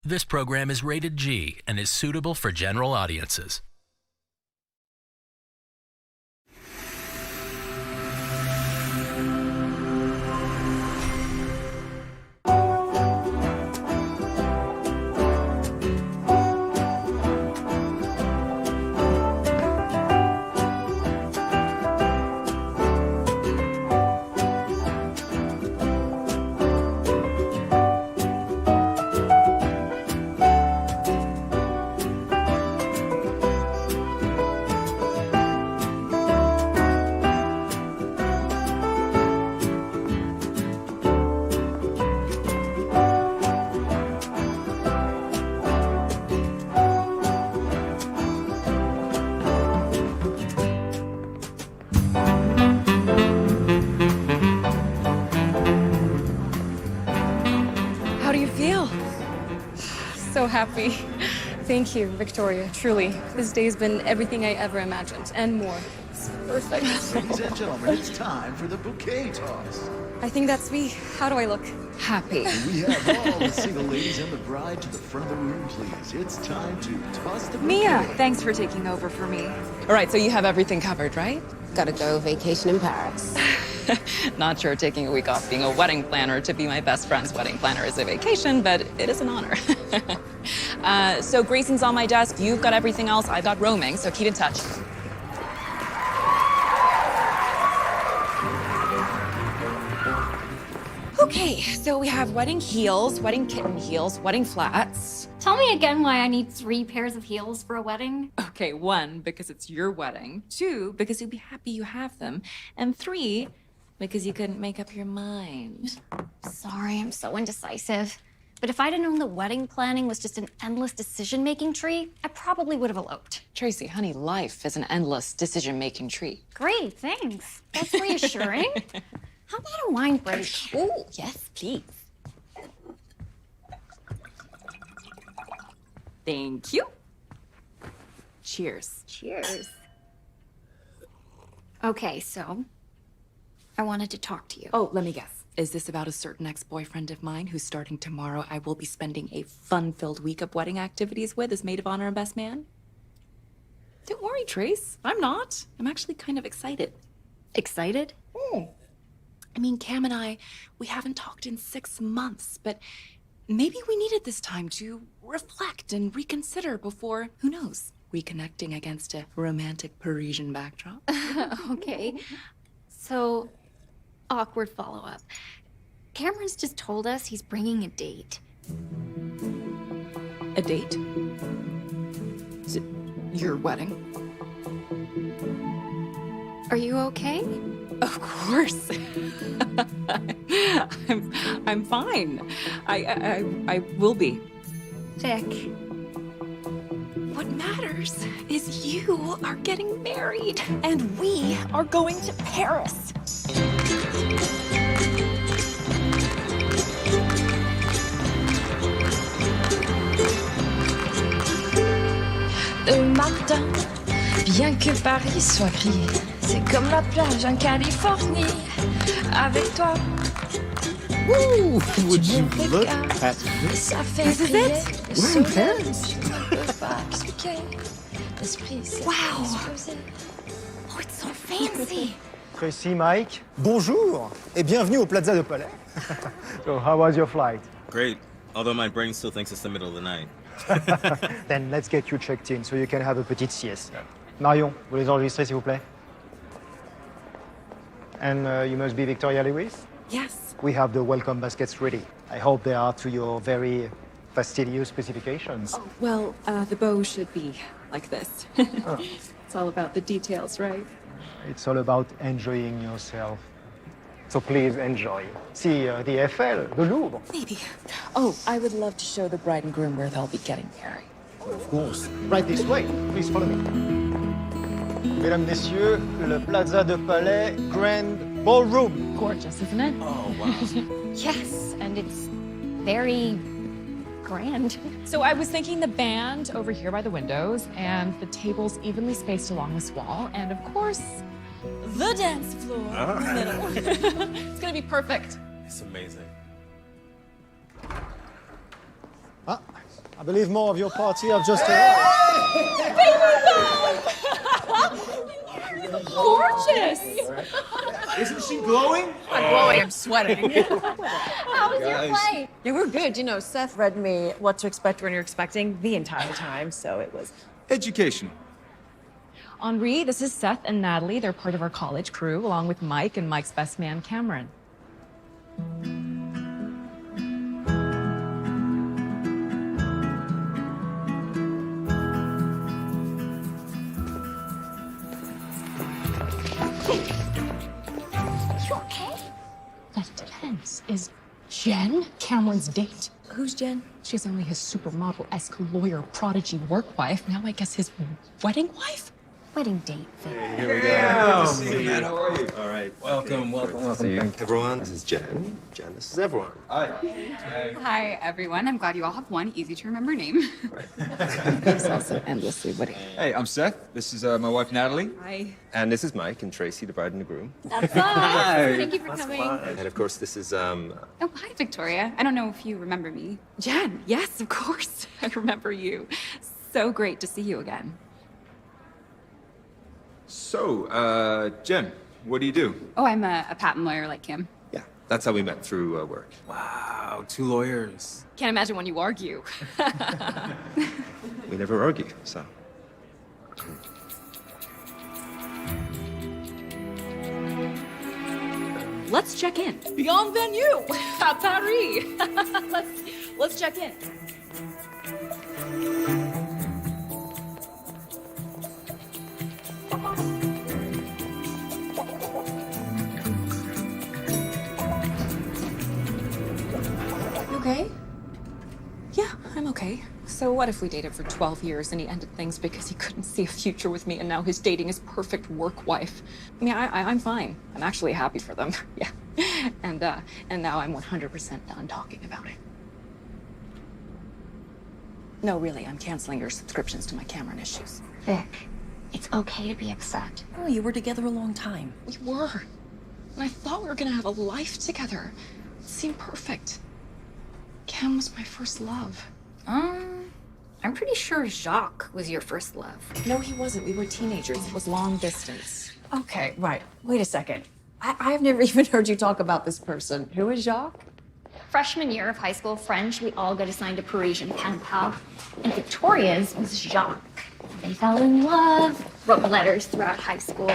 This program is rated G and is suitable for general audiences. How do you feel? So happy. Thank you, Victoria. Truly, this day's been everything I ever imagined, and more. It's perfect. Ladies and gentlemen, it's time for the bouquet toss. I think that's me. How do I look? Happy. We have all the single ladies and the bride to the front of the room, please. It's time to toss the bouquet. Mia, thanks for taking over for me. All right, so you have everything covered, right? Gotta go vacation in Paris. Not sure taking a week off being a wedding planner to be my best friend's wedding planner is a vacation, but it is an honor. So Grayson's on my desk. You've got everything else. I've got roaming, so keep in touch. Okay, so we have wedding heels, wedding kitten heels, wedding flats. Tell me again why I need 3 pairs of heels for a wedding. Okay, 1, because it's your wedding. 2, because you'll be happy you have them. And 3, because you couldn't make up your mind. Sorry, I'm so indecisive. But if I'd have known the wedding planning was just an endless decision-making tree, I probably would have eloped. Tracy, honey, life is an endless decision-making tree. Great, thanks. That's reassuring. How about a wine break? Oh, yes, please. Thank you. Cheers. Cheers. Okay, so I wanted to talk to you. Oh, let me guess. Is this about a certain ex-boyfriend of mine who's starting tomorrow I will be spending a fun-filled week of wedding activities with as maid of honor and best man? Don't worry, Trace. I'm not. I'm actually kind of excited. Excited? I mean, Cam and I, we haven't talked in 6 months, but maybe we needed this time to reflect and reconsider before, who knows, reconnecting against a romantic Parisian backdrop. Okay. So, awkward follow-up. Cameron's just told us he's bringing a date. A date? Is it your wedding? Are you okay? Of course. I'm fine. I will be. Vic. What matters is you are getting married and we are going to Paris. Le matin, bien que Paris soit gris, c'est comme la plage en Californie. Avec toi, Ooh, would tu you me look regardes, at this? ça fait This is briller it? le We're in soleil. Paris. Je ne peux pas expliquer. L'esprit s'est Wow. explosé. Oh, it's so fancy. Tracy, Mike, bonjour et bienvenue au Plaza de Palais. So, how was your flight? Great, although my brain still thinks it's the middle of the night. Then let's get you checked in so you can have a petite siesta. Marion, vous les enregistrez s'il vous plaît? And you must be Victoria Lewis? Yes. We have the welcome baskets ready. I hope they are to your very fastidious specifications. Well, the bow should be like this. It's all about the details, right? It's all about enjoying yourself. So please enjoy. See the Eiffel, the Louvre. Maybe. Oh, I would love to show the bride and groom where they'll be getting married. Of course. Right this way. Please follow me. Mesdames, Messieurs, le Plaza de Palais Grand Ballroom. Gorgeous, isn't it? Oh, wow. Yes, and it's very grand. So I was thinking the band over here by the windows and the tables evenly spaced along this wall, and of course, the dance floor in the middle. It's gonna be perfect. It's amazing. Ah, believe more of your party have just arrived. Gorgeous! Isn't she glowing? I'm glowing, I'm sweating. How was your flight? Yeah, we're good. You know, Seth read me what to expect when you're expecting the entire time, so it was. Education. Henri, this is Seth and Natalie. They're part of our college crew, along with Mike and Mike's best man, Cameron. You okay? That depends. Is Jen Cameron's date? Who's Jen? She's only his supermodel-esque lawyer prodigy work wife. Now I guess his wedding wife? Wedding date. Here we go. How are you? All right. Welcome. See everyone. This is Jen. Jen, this is everyone. Hi, everyone. I'm glad you all have one easy to remember name. He's also endlessly witty. Hey, I'm Seth. This is my wife, Natalie. Hi. And this is Mike and Tracy, the bride and the groom. That's us. Thank you for coming. And of course, this is, Oh, hi, Victoria. I don't know if you remember me. Jen, yes, of course. I remember you. So great to see you again. So, Jen, what do you do? Oh, I'm a patent lawyer like Kim. Yeah, that's how we met through work. Wow, 2 lawyers. Can't imagine when you argue. We never argue, so. Let's check in. Bienvenue à Paris. let's check in. You okay? Yeah, I'm okay. So what if we dated for 12 years and he ended things because he couldn't see a future with me and now he's dating his perfect work wife? I mean, I'm fine. I'm actually happy for them. Yeah. And now I'm 100% done talking about it. No, really, I'm canceling your subscriptions to my Cameron issues. Vic, it's okay to be upset. Oh, you were together a long time. We were. And I thought we were gonna have a life together. It seemed perfect. Cam was my first love. I'm pretty sure Jacques was your first love. No, he wasn't. We were teenagers. It was long distance. Okay, right. Wait a second. I've never even heard you talk about this person. Who is Jacques? Freshman year of high school French, we all got assigned a Parisian pen pal. And Victoria's was Jacques. They fell in love, wrote letters throughout high school.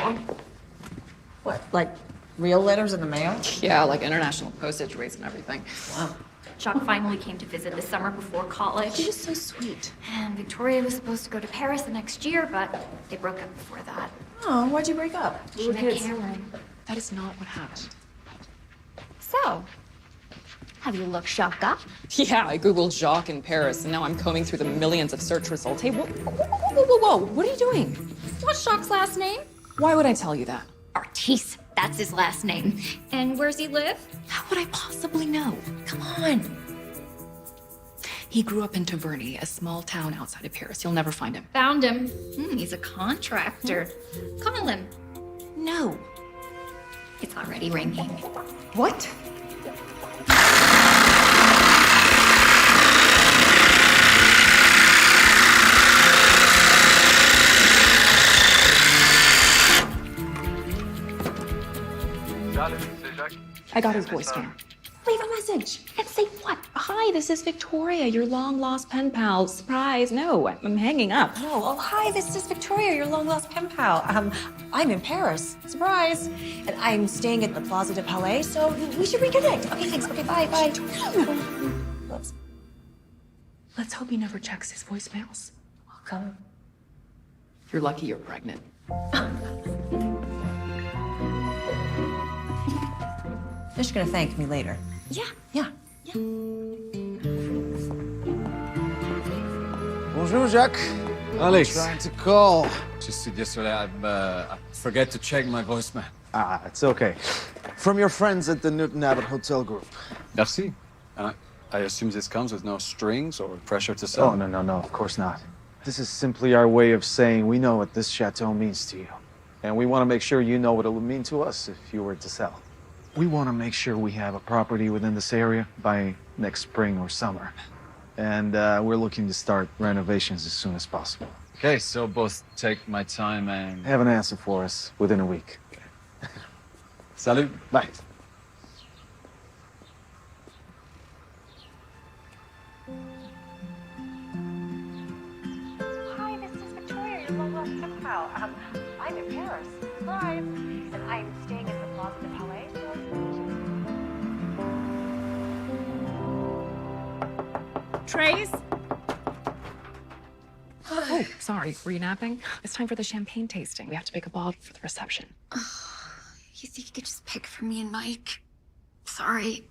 What, like real letters in the mail? Yeah, like international postage rates and everything. Wow. Jacques finally came to visit the summer before college. He was so sweet. And Victoria was supposed to go to Paris the next year, but they broke up before that. Oh, why'd you break up? She met Cameron. That is not what happened. So, have you looked Jacques up? Yeah, I Googled Jacques in Paris, and now I'm combing through the millions of search results. Hey, whoa, what are you doing? What's Jacques' last name? Why would I tell you that? Artis. That's his last name. And where's he live? How would I possibly know? Come on. He grew up in Taverny, a small town outside of Paris. You'll never find him. Found him. He's a contractor. Call him. No. It's already ringing. What? I got his voicemail. Leave a message. And say what? Hi, this is Victoria, your long-lost pen pal. Surprise. No, I'm hanging up. Oh, hi, this is Victoria, your long-lost pen pal. I'm in Paris. Surprise. And I'm staying at the Plaza de Palais, so we should reconnect. Okay, thanks. Okay, bye. Whoops. Let's hope he never checks his voicemails. Welcome. You're lucky you're pregnant. You're just gonna thank me later. Yeah. Yeah. Bonjour, Jacques. Alex. Trying to call. Just yesterday, I forget to check my voicemail. Ah, it's okay. From your friends at the Newton Abbot Hotel Group. Merci. And I assume this comes with no strings or pressure to sell. Oh, no, of course not. This is simply our way of saying we know what this chateau means to you. And we want to make sure you know what it would mean to us if you were to sell. We want to make sure we have a property within this area by next spring or summer. and we're looking to start renovations as soon as possible. Okay, so both take my time and... Have an answer for us within a week. Salut. Bye. Hi, this is Victoria, your long-lost pen pal. I'm in Paris. Surprise. And I'm staying at the Plaza de Palais. Trays? Oh, sorry. Were you napping? It's time for the champagne tasting. We have to pick a bottle for the reception. You think you could just pick for me and Mike? Sorry.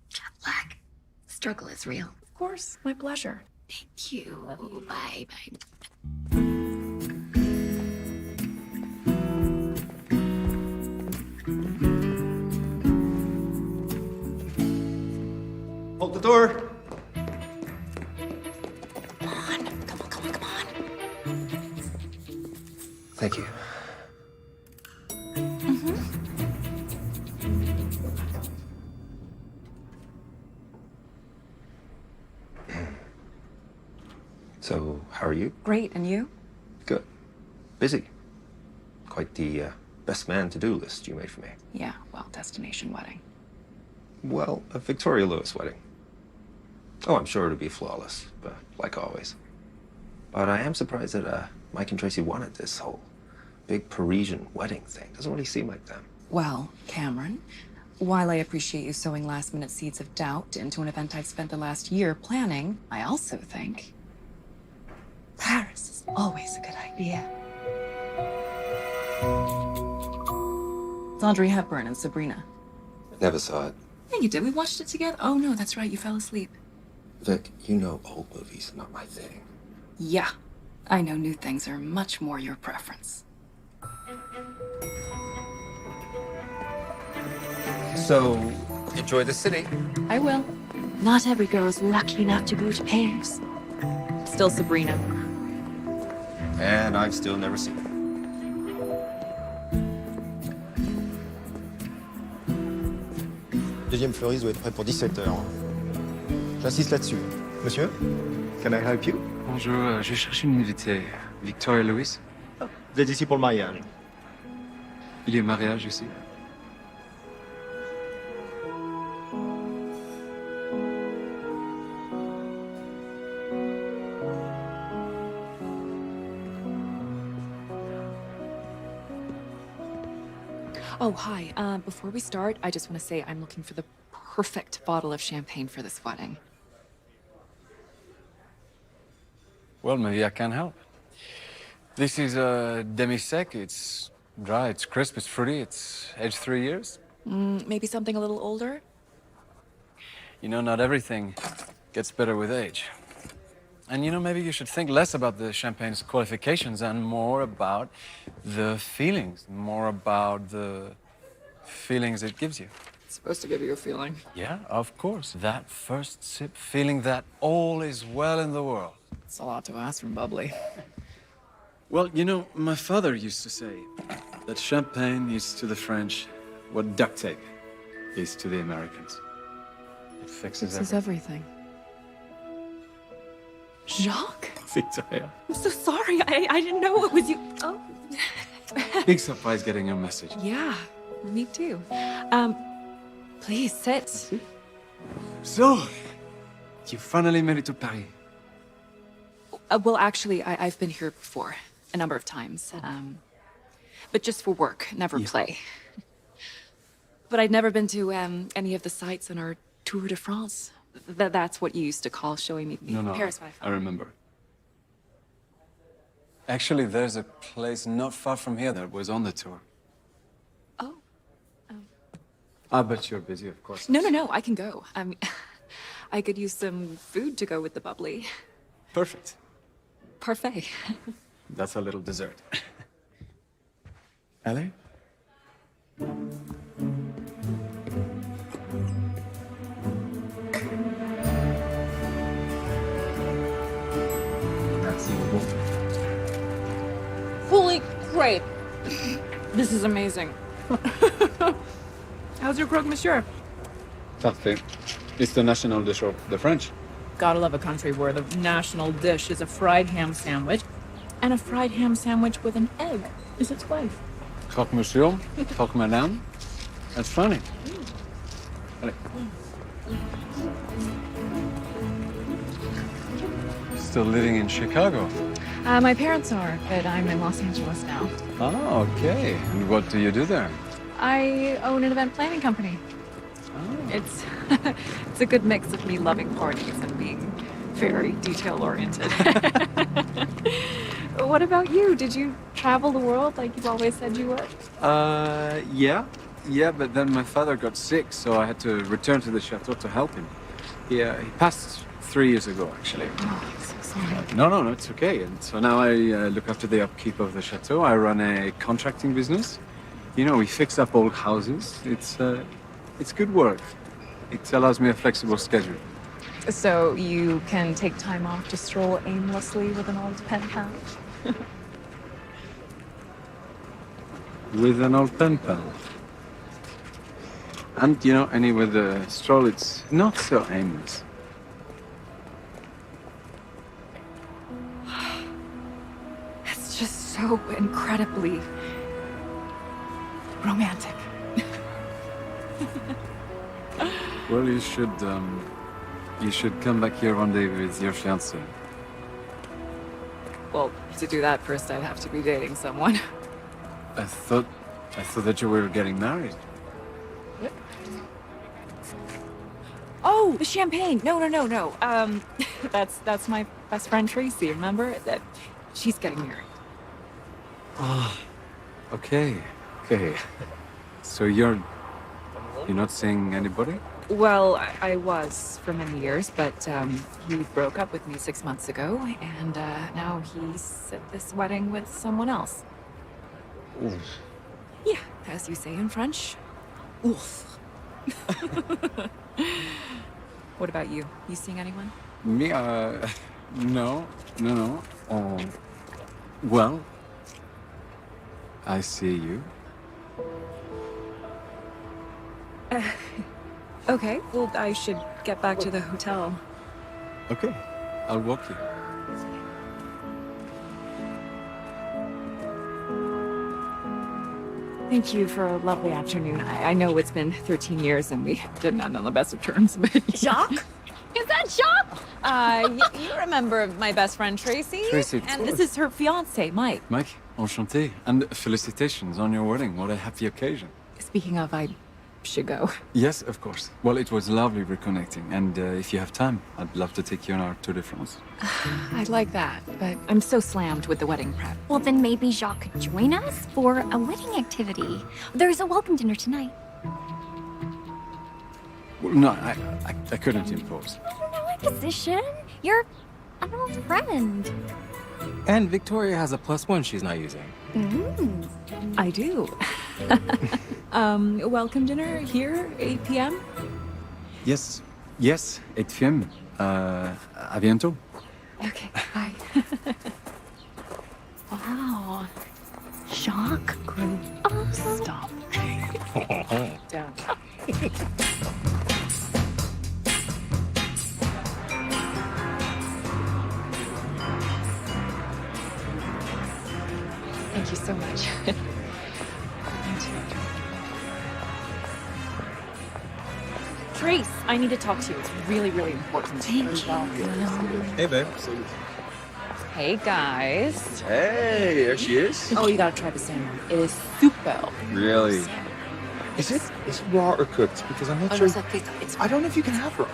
Jet lag. Struggle is real. Of course. My pleasure. Thank you. Bye bye. Hold the door. Come on. Thank you. So, how are you? Great, and you? Good. Busy. Quite the best man to-do list you made for me. Yeah, well, destination wedding. Well, a Victoria Lewis wedding. Oh, I'm sure it'll be flawless, but like always. But I am surprised that Mike and Tracy wanted this whole big Parisian wedding thing. Doesn't really seem like them. Well, Cameron, while I appreciate you sowing last-minute seeds of doubt into an event I've spent the last year planning, I also think Paris is always a good idea. It's Audrey Hepburn and Sabrina. Never saw it. Yeah, you did. We watched it together. Oh, no, that's right. You fell asleep. Vic, you know old movies are not my thing. Yeah, I know new things are much more your preference. So, enjoy the city. I will. Not every girl's lucky enough to go to Paris. Still Sabrina. And I've still never seen it. Deuxième fleuriste doit être prêt pour 17h. J'insiste là-dessus. Monsieur, can I help you? Bonjour, je cherche une invitée. Victoria Lewis. Vous êtes ici pour le mariage. Il y a un mariage ici. Oh, hi. Before we start, I just want to say I'm looking for the perfect bottle of champagne for this wedding. Well, maybe I can help. This is a demi-sec. It's dry, it's crisp, it's fruity, it's aged 3 years. Maybe something a little older? You know, not everything gets better with age. And you know, maybe you should think less about the champagne's qualifications and more about the feelings, more about the feelings it gives you. It's supposed to give you a feeling. Yeah, of course. That first sip, feeling that all is well in the world. It's a lot to ask from Bubbly. Well, you know, my father used to say that champagne is to the French what duct tape is to the Americans. It fixes everything. Jacques? Victoria. I'm so sorry. I didn't know it was you. Oh. Big surprise getting your message. Yeah, me too. Please sit. So, you finally made it to Paris. Well, actually, I've been here before, a number of times. But just for work, never play. But I'd never been to any of the sites on our Tour de France. That's what you used to call showing me No, Paris. I remember. Actually, there's a place not far from here that was on the tour. Oh. I bet you're busy, of course. No, I can go. I could use some food to go with the bubbly. Perfect. Parfait. That's a little dessert. Allez? Holy grape! This is amazing. How's your croque monsieur? Parfait. It's the national dish of the French. Gotta love a country where the national dish is a fried ham sandwich, and a fried ham sandwich with an egg is its wife. Croque monsieur, croque madame. That's funny. Allez. Still living in Chicago? My parents are, but I'm in Los Angeles now. Oh, okay. And what do you do there? I own an event planning company. It's it's a good mix of me loving parties and being very detail-oriented. What about you? Did you travel the world like you've always said you would? Yeah, but then my father got sick, so I had to return to the chateau to help him. He passed 3 years ago, actually. Oh, I'm so sorry. No, it's okay. And so now I look after the upkeep of the chateau. I run a contracting business. You know, we fix up old houses. It's good work. It allows me a flexible schedule. So you can take time off to stroll aimlessly with an old pen pal? With an old pen pal. And, you know, any with a stroll, it's not so aimless. It's just so incredibly romantic. Well, you should come back here one day with your fiancé. Well, to do that, first I'd have to be dating someone. I thought that you were getting married. Oh, the champagne. No. That's my best friend Tracy. Remember that? She's getting married. Ah, okay. So you're not seeing anybody? Well, I was for many years, but he broke up with me 6 months ago, and now he's at this wedding with someone else. Oof. Yeah, as you say in French. Oof. What about you? You seeing anyone? Me? No. Well, I see you. Okay, well, I should get back to the hotel. Okay, I'll walk you. Thank you for a lovely afternoon. I know it's been 13 years and we didn't end on the best of terms, but... Jacques? Is that Jacques? You remember my best friend Tracy? Tracy, of And course. this is her fiancé, Mike. Mike, enchanté. And felicitations on your wedding. What a happy occasion. Speaking of, I should go. Yes, of course. Well, it was lovely reconnecting. And if you have time, I'd love to take you on our Tour de France. I'd like that, but I'm so slammed with the wedding prep. Well, then maybe Jacques could join us for a wedding activity. There's a welcome dinner tonight. Well, no, I couldn't impose. I don't know my position. You're an old friend. And Victoria has a +1 she's not using. I do. Welcome dinner here, 8 p.m.? Yes, 8 p.m. À bientôt. Okay, bye. Wow. Jacques grew up. Stop. Down. Thank you so much. Trace, I need to talk to you. It's really, really important. Thank you. Hey, babe. Hey, guys. Hey, there she is. Oh, you gotta try the salmon. It is super. Really? Is it raw or cooked? Because I'm not Oh, sure. no, it's I don't know if you can have raw.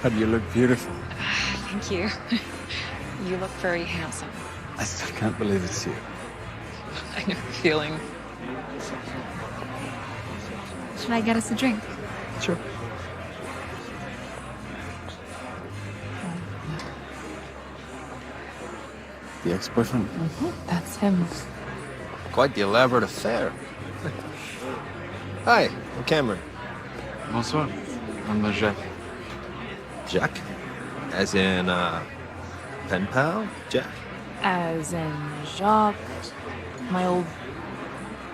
God, you look beautiful. Thank you. You look very handsome. I still can't believe it's you. I know the feeling. Should I get us a drink? Sure. The ex-boyfriend? That's him. Quite the elaborate affair. Hi, I'm Cameron. Bonsoir. I'm Jacques. Jacques? As in, pen pal, Jack? As in Jacques, my old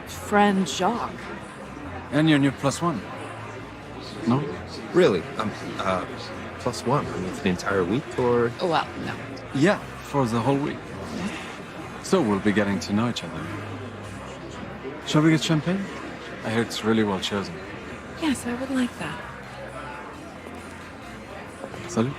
friend Jacques. And your new +1. No? Really? +1? I mean, for the entire week, or? Oh, well, no. Yeah, for the whole week. So we'll be getting to know each other. Shall we get champagne? I hear it's really well chosen. Yes, I would like that. Salut.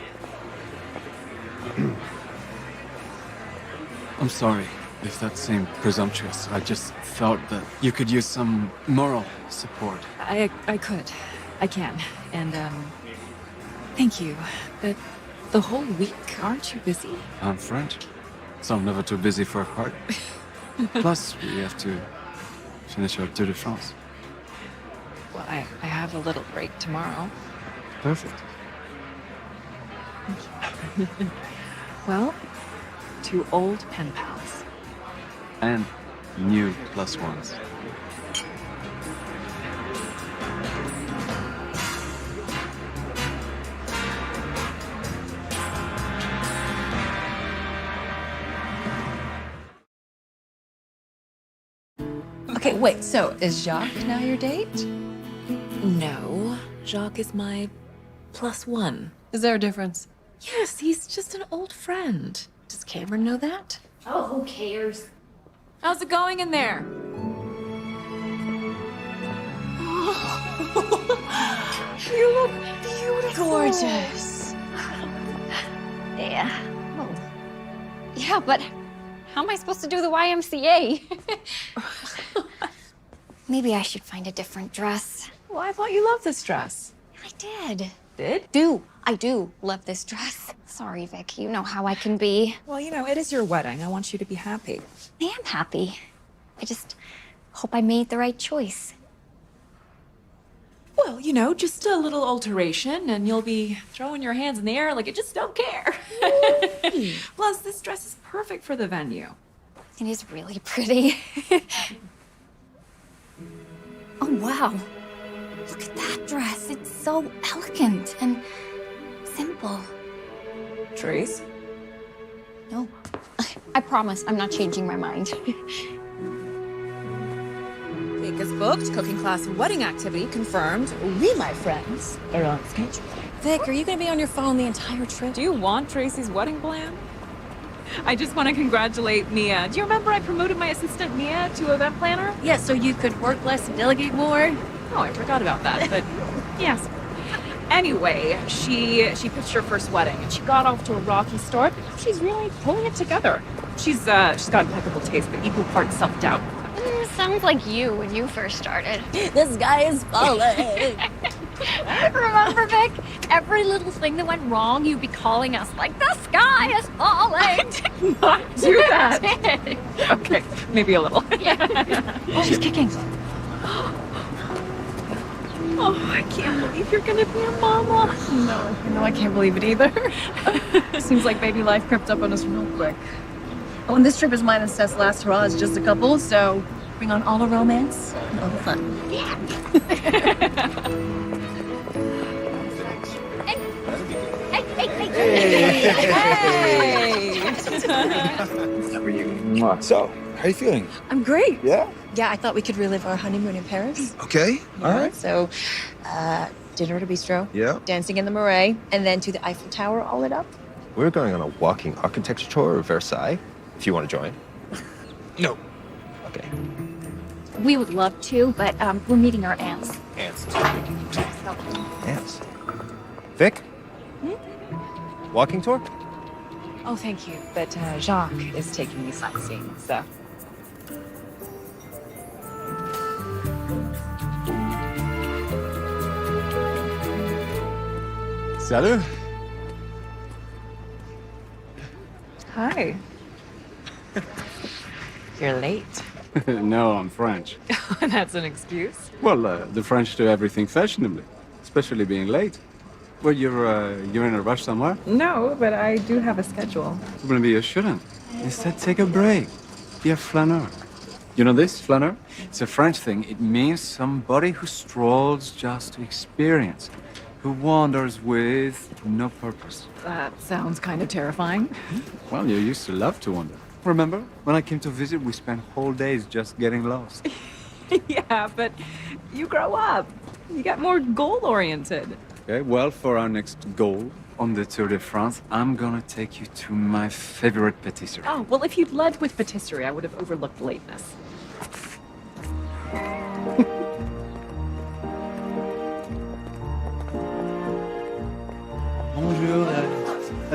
I'm sorry if that seemed presumptuous. I just felt that you could use some moral support. I could. I can. And, thank you. But the whole week, aren't you busy? I'm French, so I'm never too busy for a party. Plus, we have to finish our Tour de France. Well, I have a little break tomorrow. Perfect. Well, 2 old pen pals. And new +1s. Okay, wait, so is Jacques now your date? No, Jacques is my +1. Is there a difference? Yes, he's just an old friend. Does Cameron know that? Oh, who cares? How's it going in there? You look beautiful. Gorgeous. Yeah. Oh. Yeah, but how am I supposed to do the YMCA? Maybe I should find a different dress. Well, I thought you loved this dress. I did. Did? I do love this dress. Sorry, Vic. You know how I can be. Well, you know, it is your wedding. I want you to be happy. I am happy. I just hope I made the right choice. Well, you know, just a little alteration and you'll be throwing your hands in the air like you just don't care. Plus, this dress is perfect for the venue. It is really pretty. Oh, wow. Look at that dress. It's so elegant and simple. Trace? No. I promise I'm not changing my mind. Cake is booked, cooking class and wedding activity confirmed. We, my friends, are on schedule. Vic, are you gonna be on your phone the entire trip? Do you want Tracy's wedding plan? I just want to congratulate Mia. Do you remember I promoted my assistant Mia to event planner? Yeah, so you could work less and delegate more? Oh, I forgot about that, but yes. Anyway, she pitched her first wedding and she got off to a rocky start, but now she's really pulling it together. She's got impeccable taste, but equal parts self-doubt. Sounds like you when you first started. This guy is falling. Remember, Vic? Every little thing that went wrong, you'd be calling us like, the sky is falling. Not do that. I did. Okay, maybe a little. Oh, she's kicking. Oh, I can't believe you're gonna be a mama. No, I can't believe it either. Seems like baby life crept up on us real quick. Oh, and this trip is mine and Seth's last hurrah as just a couple, so bring on all the romance and all the fun. Yeah. How are you? So, how are you feeling? I'm great. Yeah? Yeah, I thought we could relive our honeymoon in Paris. Okay. All right. So, dinner at a bistro. Yeah. Dancing in the Marais, and then to the Eiffel Tower, all lit up. We're going on a walking architecture tour of Versailles, if you want to join. No. Okay. We would love to, but we're meeting our aunts. Ants. Ants. Vic? Walking tour? Oh, thank you. But Jacques is taking me sightseeing, so. Salut. Hi. You're late. No, I'm French. That's an excuse. Well, the French do everything fashionably, especially being late. Well, you're in a rush somewhere? No, but I do have a schedule. Well, maybe you shouldn't. Instead, take a break. Be a flaneur. You know this, flaneur? It's a French thing. It means somebody who strolls just to experience, who wanders with no purpose. That sounds kind of terrifying. Well, you used to love to wander. Remember? When I came to visit, we spent whole days just getting lost. Yeah, but you grow up. You get more goal-oriented. Okay, well, for our next goal on the Tour de France, I'm gonna take you to my favorite patisserie. Oh, well, if you'd led with patisserie, I would have overlooked lateness. Bonjour.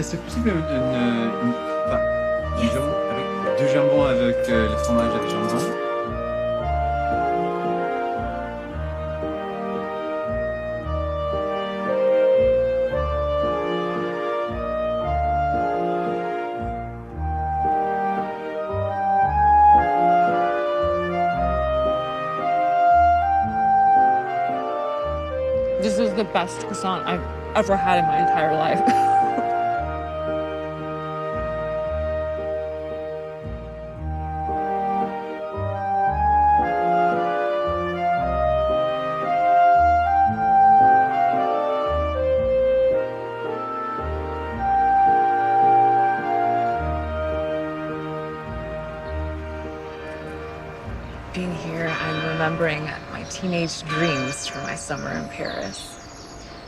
C'est possible une jambon avec du jambon avec le fromage avec jambon? This is the best croissant I've ever had in my entire life. Being here, I'm remembering my teenage dreams for my summer in Paris.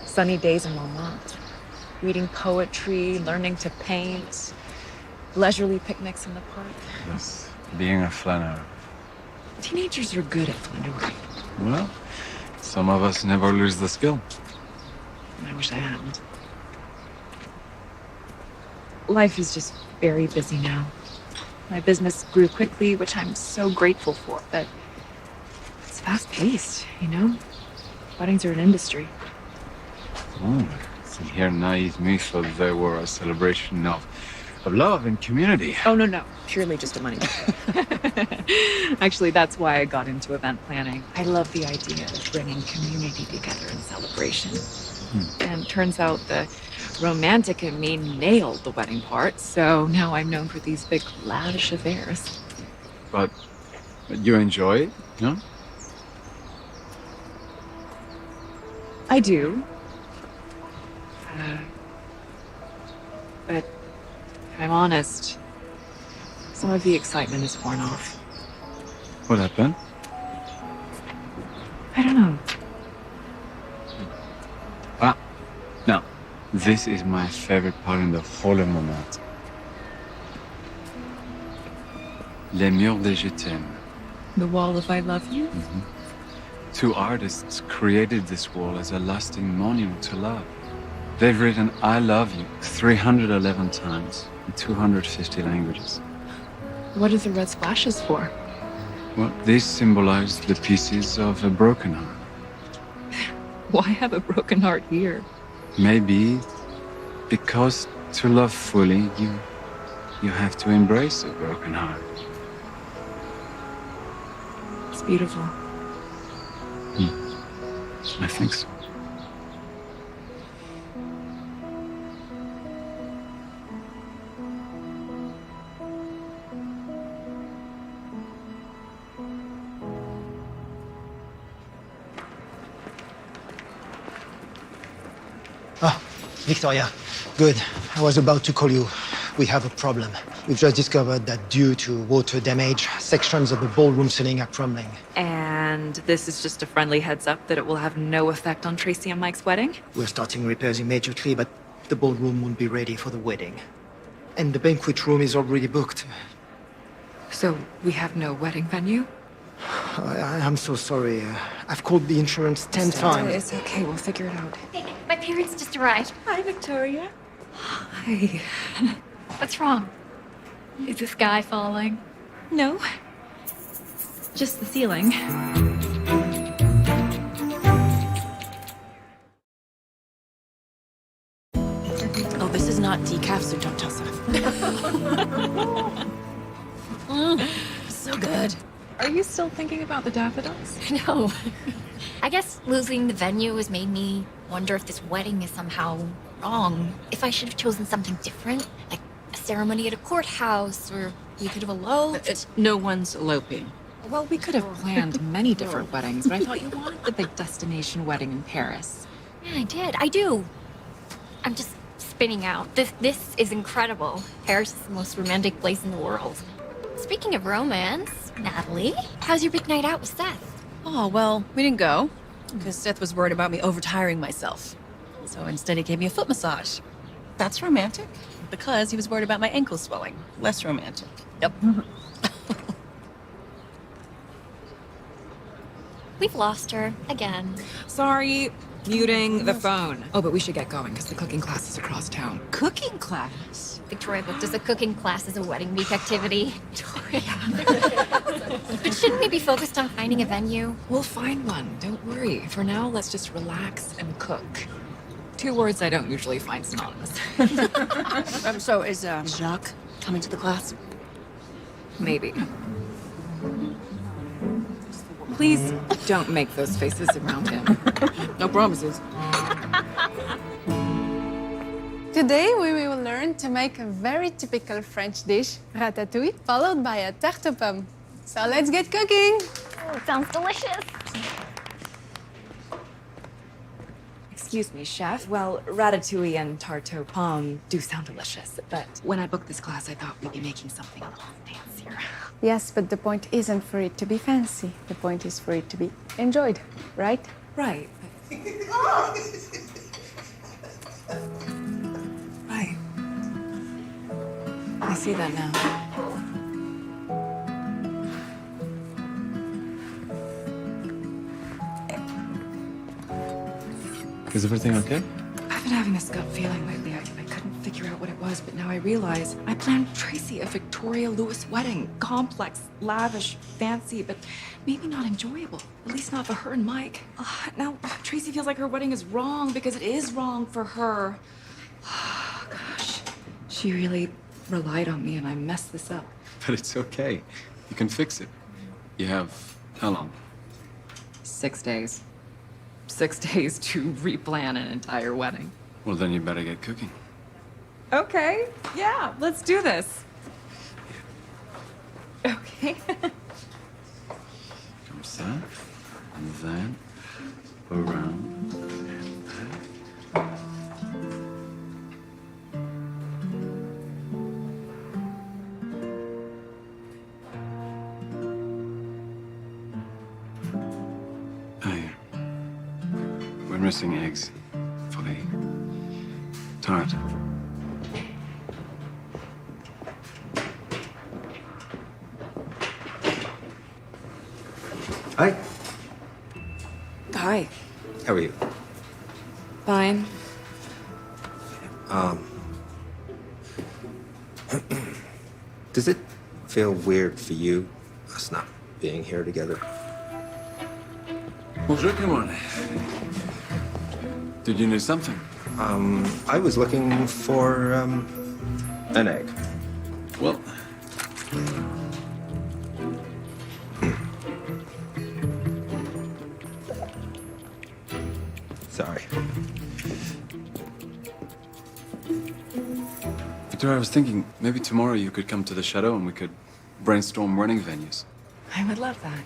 Sunny days in Montmartre, reading poetry, learning to paint, leisurely picnics in the park. Yes, being a flaneur. Teenagers are good at flaneuring. Well, some of us never lose the skill. I wish I hadn't. Life is just very busy now. My business grew quickly, which I'm so grateful for, but it's fast-paced, you know? Weddings are an industry. Oh, see here, naive me thought they were a celebration of love and community. Oh, no. Purely just a money matter. Actually, that's why I got into event planning. I love the idea of bringing community together in celebration. And turns out the romantic in me nailed the wedding part, so now I'm known for these big, lavish affairs. But you enjoy it, no? I do. But if I'm honest, some of the excitement is worn off. What happened? I don't know. Ah, no. This is my favorite part in the whole of Montmartre. Les murs de Je t'aime. The wall of I love you? Two artists created this wall as a lasting monument to love. They've written I love you 311 times in 250 languages. What are the red splashes for? Well, these symbolize the pieces of a broken heart. Why have a broken heart here? Maybe because to love fully, you have to embrace a broken heart. It's beautiful. I think so. Ah, Victoria. Good. I was about to call you. We have a problem. We've just discovered that due to water damage, sections of the ballroom ceiling are crumbling. And this is just a friendly heads up that it will have no effect on Tracy and Mike's wedding? We're starting repairs immediately, but the ballroom won't be ready for the wedding. And the banquet room is already booked. So we have no wedding venue? I'm so sorry. I've called the insurance 10 times. It's okay, we'll figure it out. Hey, my parents just arrived. Hi, Victoria. Hi. What's wrong? Is the sky falling? No. Just the ceiling. Oh, this is not decaf, so don't tell Seth. So good. Are you still thinking about the daffodils? No. I guess losing the venue has made me wonder if this wedding is somehow wrong. If I should have chosen something different, like a ceremony at a courthouse, or we could have eloped. No one's eloping. Well, we could have planned many different weddings, but I thought you wanted the big destination wedding in Paris. Yeah, I did. I do. I'm just spinning out. This is incredible. Paris is the most romantic place in the world. Speaking of romance, Natalie, how's your big night out with Seth? Oh, well, we didn't go, because Seth was worried about me overtiring myself. So instead he gave me a foot massage. That's romantic. Because he was worried about my ankle swelling. Less romantic. Yep. We've lost her again. Sorry, muting the phone. Oh, but we should get going because the cooking class is across town. Cooking class? Victoria booked us a cooking class as a wedding week activity. But shouldn't we be focused on finding a venue? We'll find one. Don't worry. For now, let's just relax and cook. 2 words I don't usually find synonymous. So is Jacques coming to the class? Maybe. Please don't make those faces around him. No promises. Today we will learn to make a very typical French dish, ratatouille, followed by a tarte aux pommes. So let's get cooking! Oh, it sounds delicious. Excuse me, chef. Well, ratatouille and tarte aux pommes do sound delicious, but when I booked this class, I thought we'd be making something a little fancier. Yes, but the point isn't for it to be fancy. The point is for it to be enjoyed, right? Right. Right. I see that now. Is everything okay? I've been having this gut feeling lately. I couldn't figure out what it was, but now I realize I planned Tracy a Victoria Lewis wedding. Complex, lavish, fancy, but maybe not enjoyable. At least not for her and Mike. Now, Tracy feels like her wedding is wrong because it is wrong for her. Gosh, she really relied on me and I messed this up. But it's okay. You can fix it. You have how long? 6 days. 6 days to replan an entire wedding. Well, then you better get cooking. Okay, yeah, let's do this. Okay. Comes that, and then around. We're missing eggs for the tart. Hi. Hi. How are you? Fine. Does it feel weird for you, us not being here together? Bonjour, come on. Did you need something? I was looking for, an egg. Well, sorry. Victoria, I was thinking maybe tomorrow you could come to the chateau and we could brainstorm wedding venues. I would love that.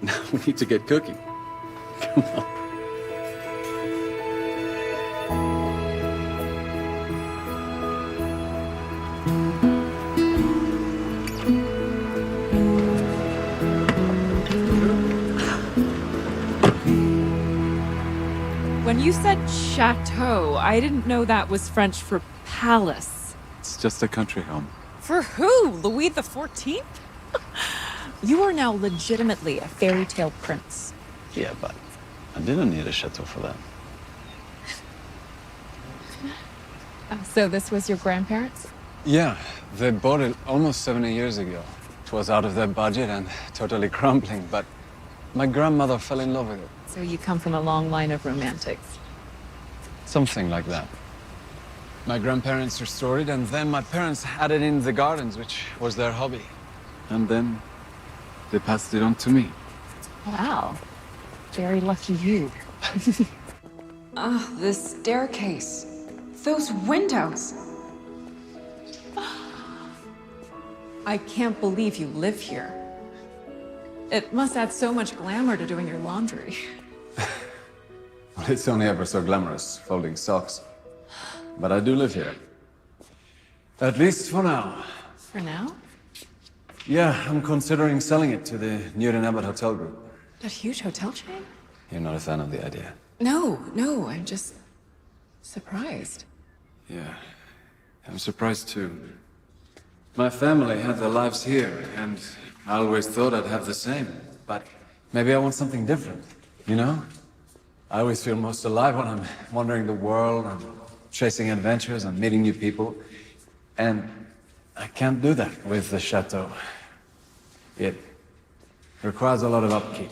Now we need to get cooking. Come on. When you said chateau, I didn't know that was French for palace. It's just a country home. For who? Louis the 14th? You are now legitimately a fairy tale prince. Yeah, but I didn't need a chateau for that. So this was your grandparents? Yeah, they bought it almost 70 years ago. It was out of their budget and totally crumbling, but my grandmother fell in love with it. So you come from a long line of romantics. Something like that. My grandparents restored it, and then my parents had it in the gardens, which was their hobby. And then they passed it on to me. Wow. Very lucky you. This staircase. Those windows. I can't believe you live here. It must add so much glamour to doing your laundry. Well, it's only ever so glamorous, folding socks. But I do live here. At least for now. For now? Yeah, I'm considering selling it to the Newton Abbot Hotel Group. That huge hotel chain? You're not a fan of the idea? No, I'm just surprised. Yeah, I'm surprised too. My family had their lives here, and I always thought I'd have the same. But maybe I want something different, you know? I always feel most alive when I'm wandering the world and chasing adventures and meeting new people. And I can't do that with the chateau. It requires a lot of upkeep.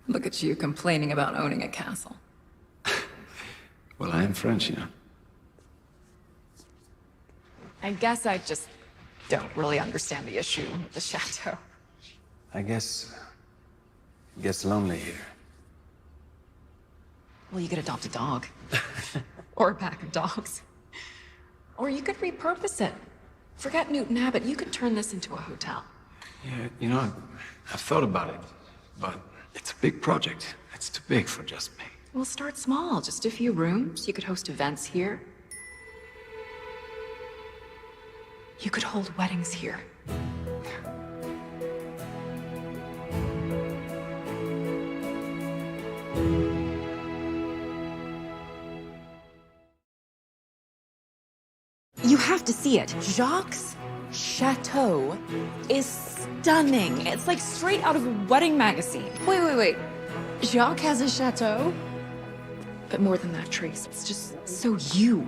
Look at you complaining about owning a castle. Well, I am French, you know. I guess I just don't really understand the issue with the chateau. I guess it gets lonely here. Well, you could adopt a dog. Or a pack of dogs. Or you could repurpose it. Forget Newton Abbot, you could turn this into a hotel. Yeah, you know, I've thought about it, but it's a big project. It's too big for just me. We'll start small, just a few rooms. You could host events here. You could hold weddings here. You have to see it. Jacques' chateau is stunning. It's like straight out of a wedding magazine. Wait. Jacques has a chateau? But more than that, Trace, it's just so you.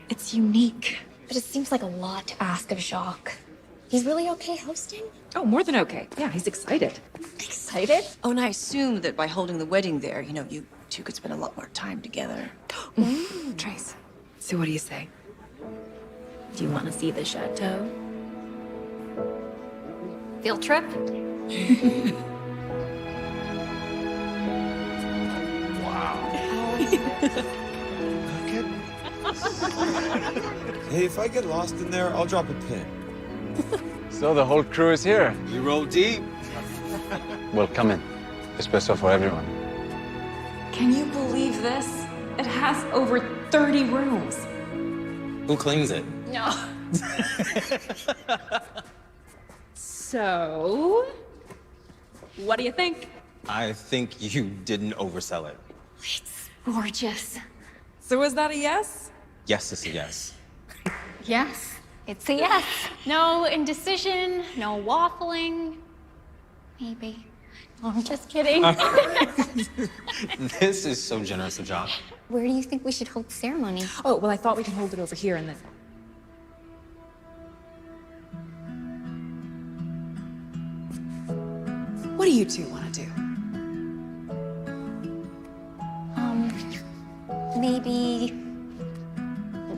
It's unique. But it seems like a lot to ask of Jacques. He's really okay hosting? Oh, more than okay. Yeah, he's excited. Excited? Oh, and I assume that by holding the wedding there, you know, you two could spend a lot more time together. Trace, so what do you say? Do you want to see the chateau? Field trip? Hey, if I get lost in there, I'll drop a pin. So the whole crew is here. We roll deep. Well, come in. Espresso for everyone. Can you believe this? It has over 30 rooms. Who cleans it? No. So, what do you think? I think you didn't oversell it. It's gorgeous. So is that a yes? Yes, it's a yes. Yes. It's a yes. No indecision, no waffling. Maybe. Oh, I'm just kidding. This is so generous of John. Where do you think we should hold the ceremony? Oh, well, I thought we could hold it over here and then... What do you two want to do? Maybe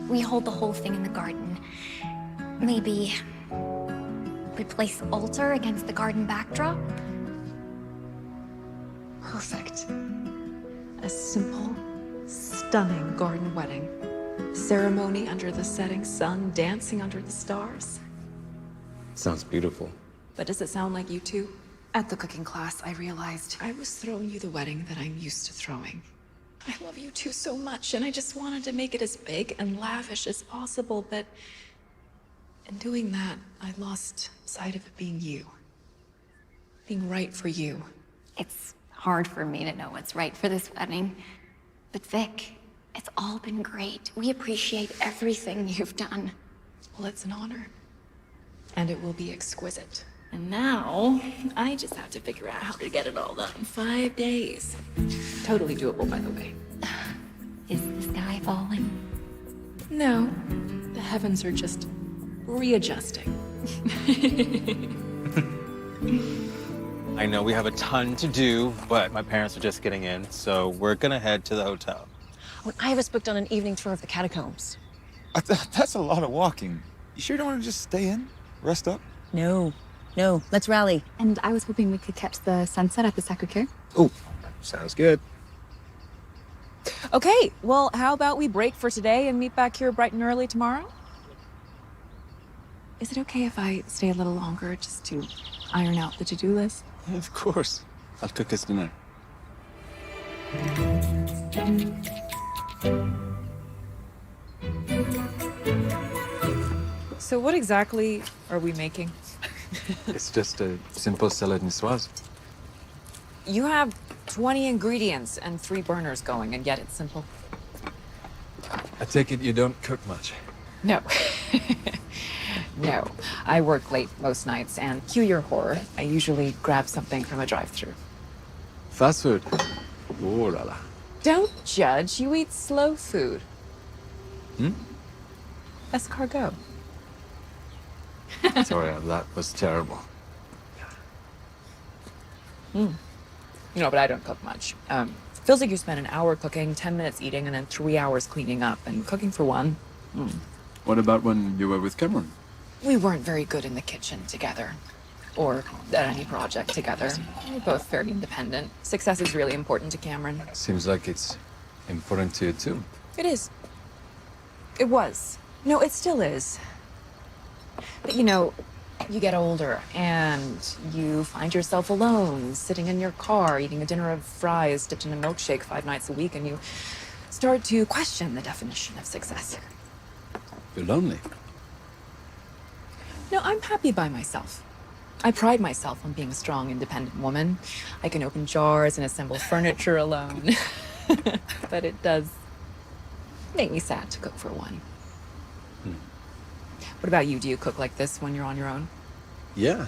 we hold the whole thing in the garden. Maybe we place the altar against the garden backdrop. Perfect. A simple, stunning garden wedding. Ceremony under the setting sun, dancing under the stars. Sounds beautiful. But does it sound like you two? At the cooking class, I realized I was throwing you the wedding that I'm used to throwing. I love you two so much, and I just wanted to make it as big and lavish as possible, but in doing that, I lost sight of it being you. Being right for you. It's hard for me to know what's right for this wedding. But Vic, it's all been great. We appreciate everything you've done. Well, it's an honor. And it will be exquisite. And now, I just have to figure out how to get it all done in 5 days. Totally doable, by the way. is the sky falling? No, the heavens are just readjusting. I know we have a ton to do, but my parents are just getting in, so we're gonna head to the hotel. When I was booked on an evening tour of the catacombs. That's a lot of walking. You sure you don't want to just stay in? Rest up? No, let's rally. And I was hoping we could catch the sunset at the Sacré-Cœur. Oh, sounds good. Okay, well, how about we break for today and meet back here bright and early tomorrow? Is it okay if I stay a little longer just to iron out the to-do list? Yeah, of course. I'll cook us dinner. So what exactly are we making? It's just a simple salad niçoise. You have 20 ingredients and 3 burners going, and yet it's simple. I take it you don't cook much. No. No. I work late most nights, and cue your horror, I usually grab something from a drive-thru. Fast food. Oh la la. Don't judge. You eat slow food. Hmm? Escargot. Sorry, that was terrible. You know, but I don't cook much. Feels like you spend an hour cooking, 10 minutes eating, and then 3 hours cleaning up. And cooking for one. What about when you were with Cameron? We weren't very good in the kitchen together. Or at any project together. We're both very independent. Success is really important to Cameron. Seems like it's important to you too. It is. It was. No, it still is. But you know, you get older and you find yourself alone, sitting in your car, eating a dinner of fries dipped in a milkshake 5 nights a week, and you start to question the definition of success. You're lonely. No, I'm happy by myself. I pride myself on being a strong, independent woman. I can open jars and assemble furniture alone. But it does make me sad to cook for one. What about you? Do you cook like this when you're on your own? Yeah,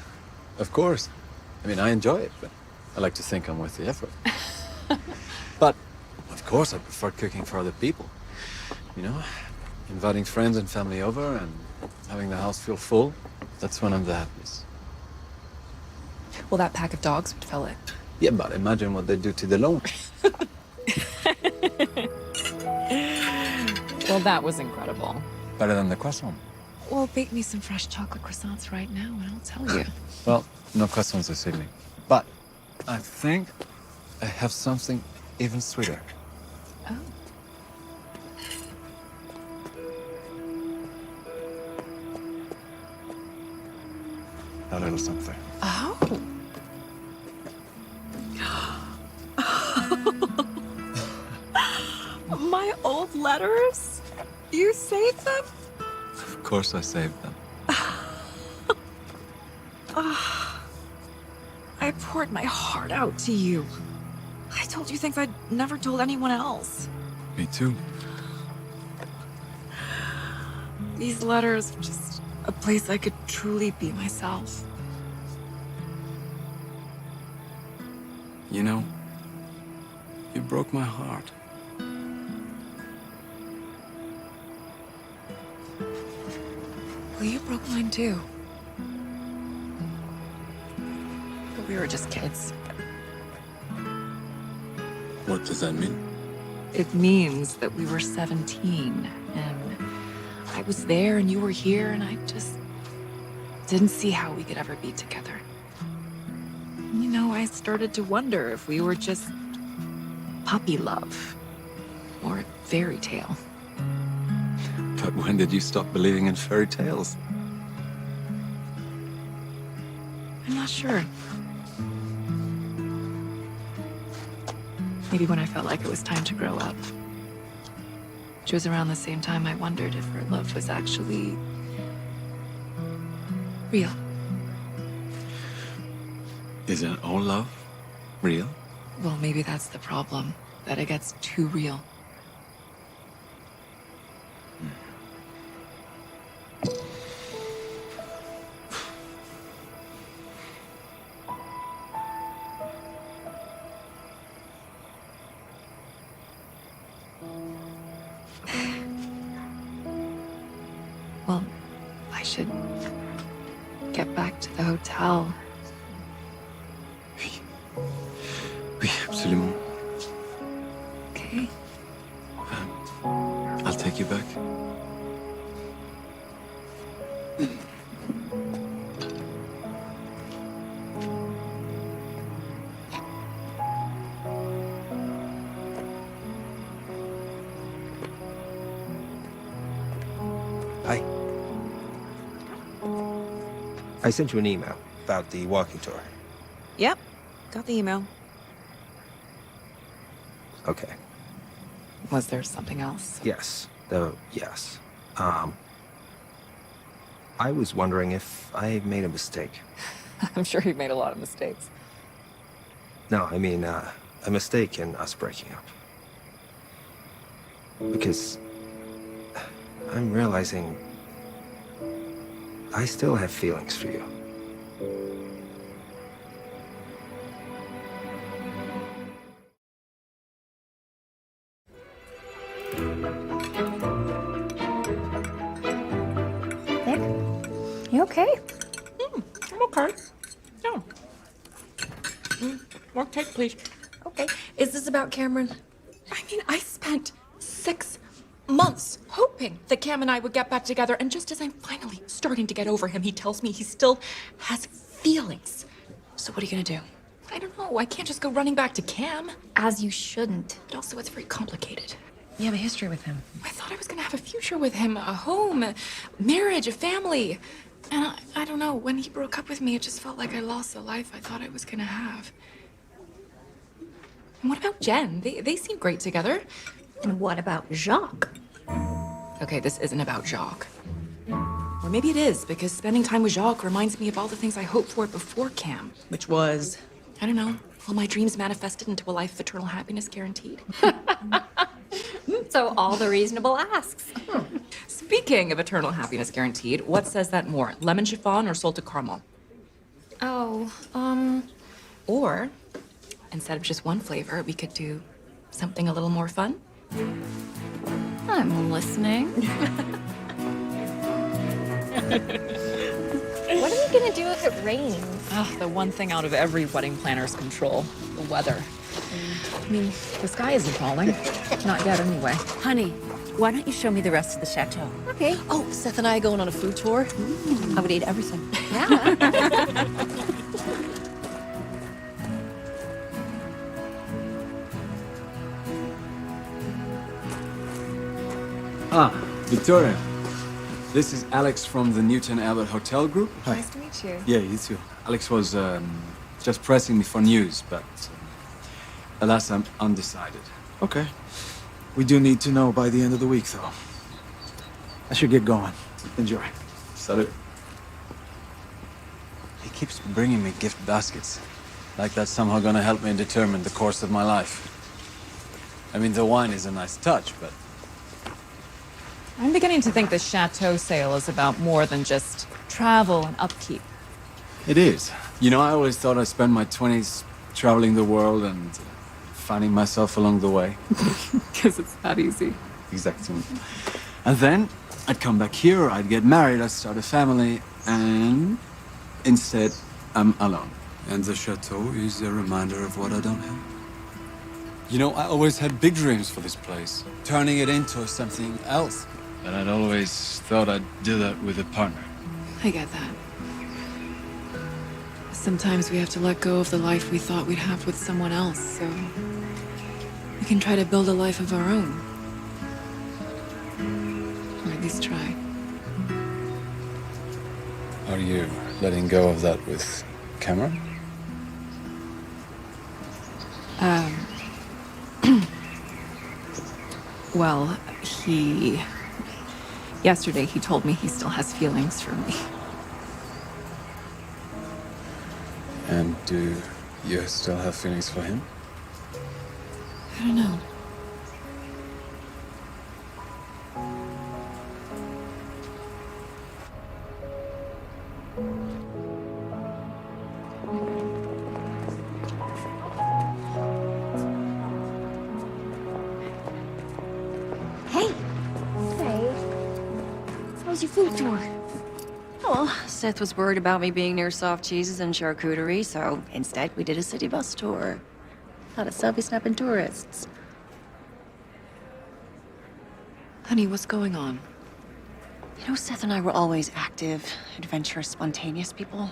of course. I mean, I enjoy it, but I like to think I'm worth the effort. But, of course, I prefer cooking for other people. You know, inviting friends and family over and having the house feel full. That's when I'm the happiest. Well, that pack of dogs would fill it. Yeah, but imagine what they do to the lawn. Well, that was incredible. Better than the croissant. Well, bake me some fresh chocolate croissants right now, and I'll tell you. Well, no croissants this evening. But I think I have something even sweeter. Oh. A little something. Oh. My old letters? You saved them? Of course I saved them. I poured my heart out to you. I told you things I'd never told anyone else. Me too. These letters were just a place I could truly be myself. You know, you broke my heart. Well, you broke mine too. But we were just kids. What does that mean? It means that we were 17, and I was there and you were here, and I just didn't see how we could ever be together. You know, I started to wonder if we were just puppy love or a fairy tale. But when did you stop believing in fairy tales? I'm not sure. Maybe when I felt like it was time to grow up. Which was around the same time I wondered if our love was actually real. Isn't all love real? Well, maybe that's the problem, that it gets too real. Well, I should get back to the hotel. Oui, absolument. Okay. I'll take you back. Hi. I sent you an email about the walking tour. Yep, got the email. Okay. Was there something else? Yes. Yes. I was wondering if I made a mistake. I'm sure you made a lot of mistakes. No, I mean, a mistake in us breaking up. Because I'm realizing I still have feelings for you. Nick, you okay? I'm okay. No. More cake, please. Okay. Is this about Cameron? I mean, I spent 6 months hoping that Cam and I would get back together, and just as I'm finally starting to get over him, he tells me he still has feelings. So what are you gonna do? I don't know. I can't just go running back to Cam. As you shouldn't. But also, it's very complicated. You have a history with him. I thought I was gonna have a future with him, a home, a marriage, a family. And I don't know, when he broke up with me, it just felt like I lost the life I thought I was gonna have. And what about Jen? They seem great together. And what about Jacques? Okay, this isn't about Jacques. Or maybe it is, because spending time with Jacques reminds me of all the things I hoped for before Cam. Which was? I don't know, all my dreams manifested into a life of eternal happiness guaranteed. So all the reasonable asks. Speaking of eternal happiness guaranteed, what says that more? Lemon chiffon or salted caramel? Oh, Or, instead of just one flavor, we could do something a little more fun. I'm listening. What are we gonna do if it rains? The one thing out of every wedding planner's control, the weather. I mean, the sky isn't falling. Not yet, anyway. Honey, why don't you show me the rest of the chateau? Okay. Oh, Seth and I are going on a food tour. I would eat everything. Yeah. Victoria. This is Alex from the Newton Abbot Hotel Group. Nice to meet you. Yeah, you too. Alex was just pressing me for news, but alas, I'm undecided. Okay. We do need to know by the end of the week, though. I should get going. Enjoy. Salut. He keeps bringing me gift baskets. Like that's somehow gonna help me determine the course of my life. I mean, the wine is a nice touch, but... I'm beginning to think the chateau sale is about more than just travel and upkeep. It is. You know, I always thought I'd spend my 20s traveling the world and finding myself along the way. Because it's that easy. Exactly. And then I'd come back here, I'd get married, I'd start a family, and instead, I'm alone. And the chateau is a reminder of what I don't have. You know, I always had big dreams for this place, turning it into something else. But I'd always thought I'd do that with a partner. I get that. Sometimes we have to let go of the life we thought we'd have with someone else, so we can try to build a life of our own. Or at least try. Are you letting go of that with Cameron? Well, yesterday he told me he still has feelings for me. And do you still have feelings for him? I don't know. Hey. Hey. How's your food tour? Oh, Seth was worried about me being near soft cheeses and charcuterie, so instead we did a city bus tour. A lot of selfie-snapping tourists. Honey, what's going on? You know, Seth and I were always active, adventurous, spontaneous people.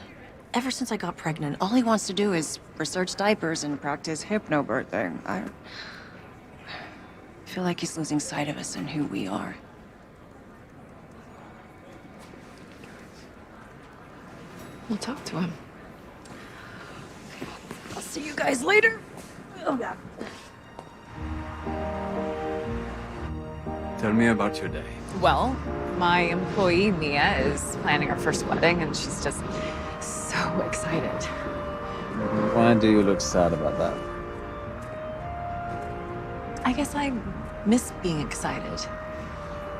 Ever since I got pregnant, all he wants to do is research diapers and practice hypnobirthing. I feel like he's losing sight of us and who we are. We'll talk to him. I'll see you guys later. Oh, God. Tell me about your day. Well, my employee Mia is planning her first wedding, and she's just so excited. Why do you look sad about that? I guess I miss being excited.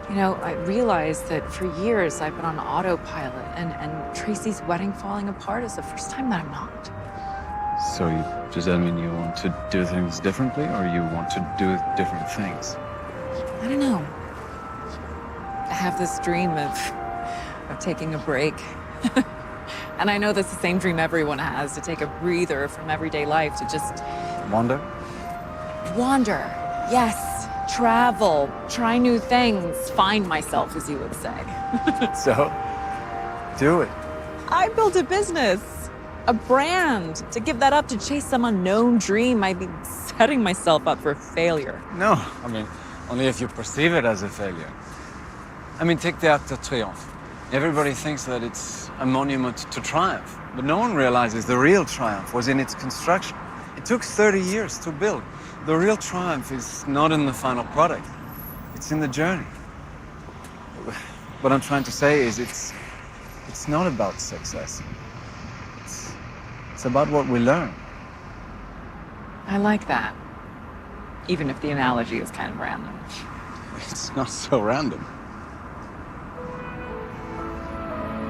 You know, I realized that for years I've been on autopilot, and Tracy's wedding falling apart is the first time that I'm not. So does that mean you want to do things differently, or you want to do different things? I don't know. I have this dream of taking a break. And I know that's the same dream everyone has, to take a breather from everyday life, to just... Wander? Wander. Yes. Travel. Try new things. Find myself, as you would say. So, do it. I built a business. A brand. To give that up to chase some unknown dream, I'd be setting myself up for failure. No, I mean, only if you perceive it as a failure. I mean, take the Arc de Triomphe. Everybody thinks that it's a monument to triumph, but no one realizes the real triumph was in its construction. It took 30 years to build. The real triumph is not in the final product. It's in the journey. What I'm trying to say is it's not about success. It's about what we learn. I like that. Even if the analogy is kind of random. It's not so random.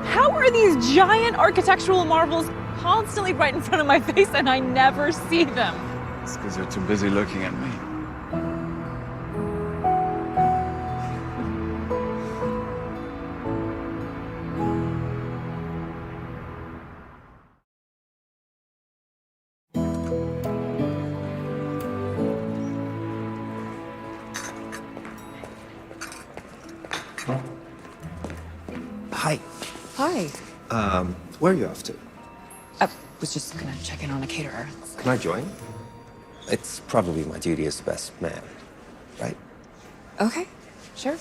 How are these giant architectural marvels constantly right in front of my face and I never see them? It's because you're too busy looking at me. Hi. Hi. Where are you off to? I was just gonna check in on a caterer. Can I join? It's probably my duty as the best man, right? Okay, sure.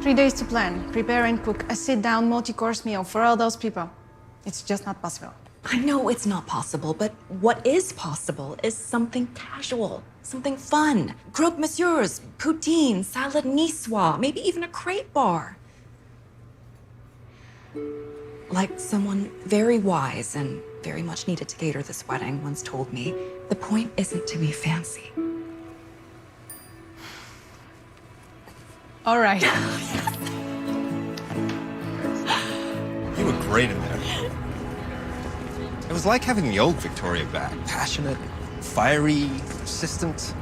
Three days to plan, prepare and cook a sit-down multi-course meal for all those people. It's just not possible. I know it's not possible, but what is possible is something casual, something fun. Croque monsieurs, poutine, salad niçoise, maybe even a crepe bar. Like someone very wise and very much needed to cater this wedding once told me, the point isn't to be fancy. All right. You were great in there. It was like having the old Victoria back. Passionate, fiery, persistent,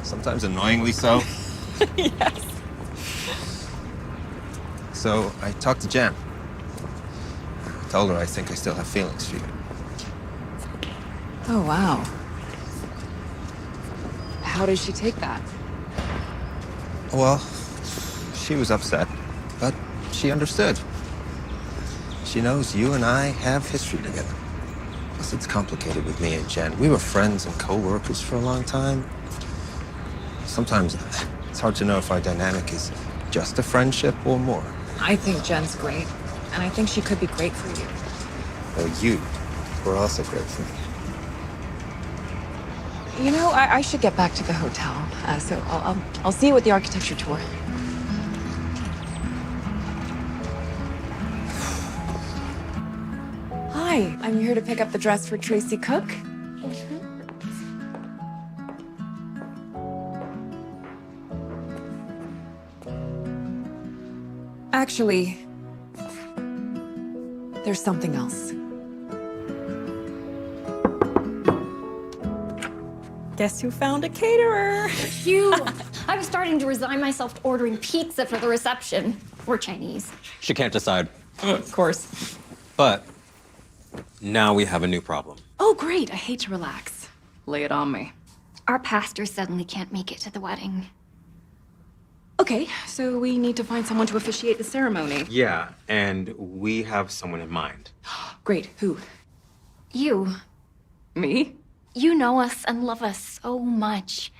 sometimes annoyingly so. Yes. So I talked to Jen. I told her I think I still have feelings for you. Oh, wow. How does she take that? Well, she was upset, but she understood. She knows you and I have history together. Plus, it's complicated with me and Jen. We were friends and co-workers for a long time. Sometimes it's hard to know if our dynamic is just a friendship or more. I think Jen's great, and I think she could be great for you. Though you were also great for me. You know, I should get back to the hotel, so I'll see you at the architecture tour. Hi, I'm here to pick up the dress for Tracy Cook. Actually, there's something else. Guess who found a caterer? Phew. I was starting to resign myself to ordering pizza for the reception. Or Chinese. She can't decide. Of course. But now we have a new problem. Oh, great. I hate to relax. Lay it on me. Our pastor suddenly can't make it to the wedding. Okay, so we need to find someone to officiate the ceremony. Yeah, and we have someone in mind. Great. Who? You. Me? You know us and love us so much.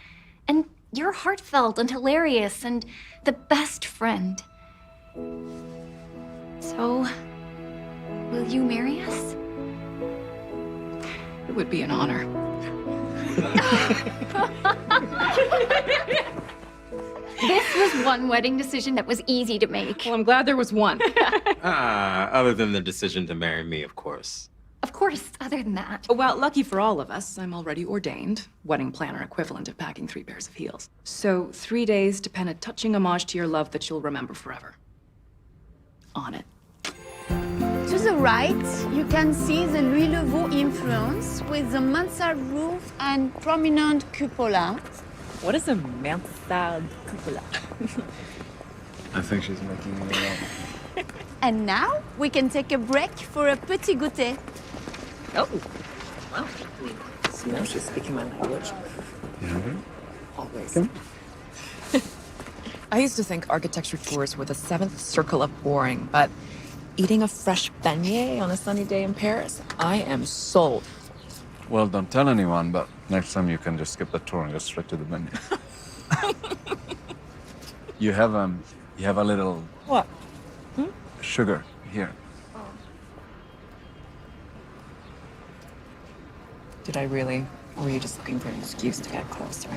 And You're heartfelt and hilarious and the best friend. So, will you marry us? It would be an honor. This was one wedding decision that was easy to make. Well, I'm glad there was one. Other than the decision to marry me, of course. Of course, other than that. Well, lucky for all of us, I'm already ordained. Wedding planner equivalent of packing 3 pairs of heels. So 3 days to pen a touching homage to your love that you'll remember forever. On it. To the right, you can see the Louis Le Vaux influence with the mansard roof and prominent cupola. What is a mansard cupola? I think she's making it up. And now we can take a break for a petit goûter. Oh, wow. So now she's speaking my language. Yeah. Always. I used to think architecture tours were the 7th circle of boring, but eating a fresh beignet on a sunny day in Paris, I am sold. Well, don't tell anyone, but next time you can just skip the tour and go straight to the menu. You have a little What? sugar here. Did I really? Or were you just looking for an excuse to get closer?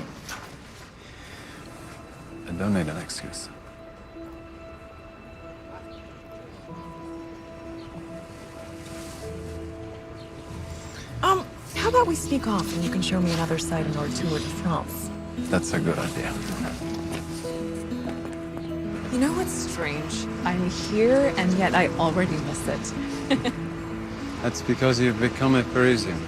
I don't need an excuse. How about we sneak off and you can show me another side in our Tour de France? That's a good idea. You know what's strange? I'm here and yet I already miss it. That's because you've become a Parisian.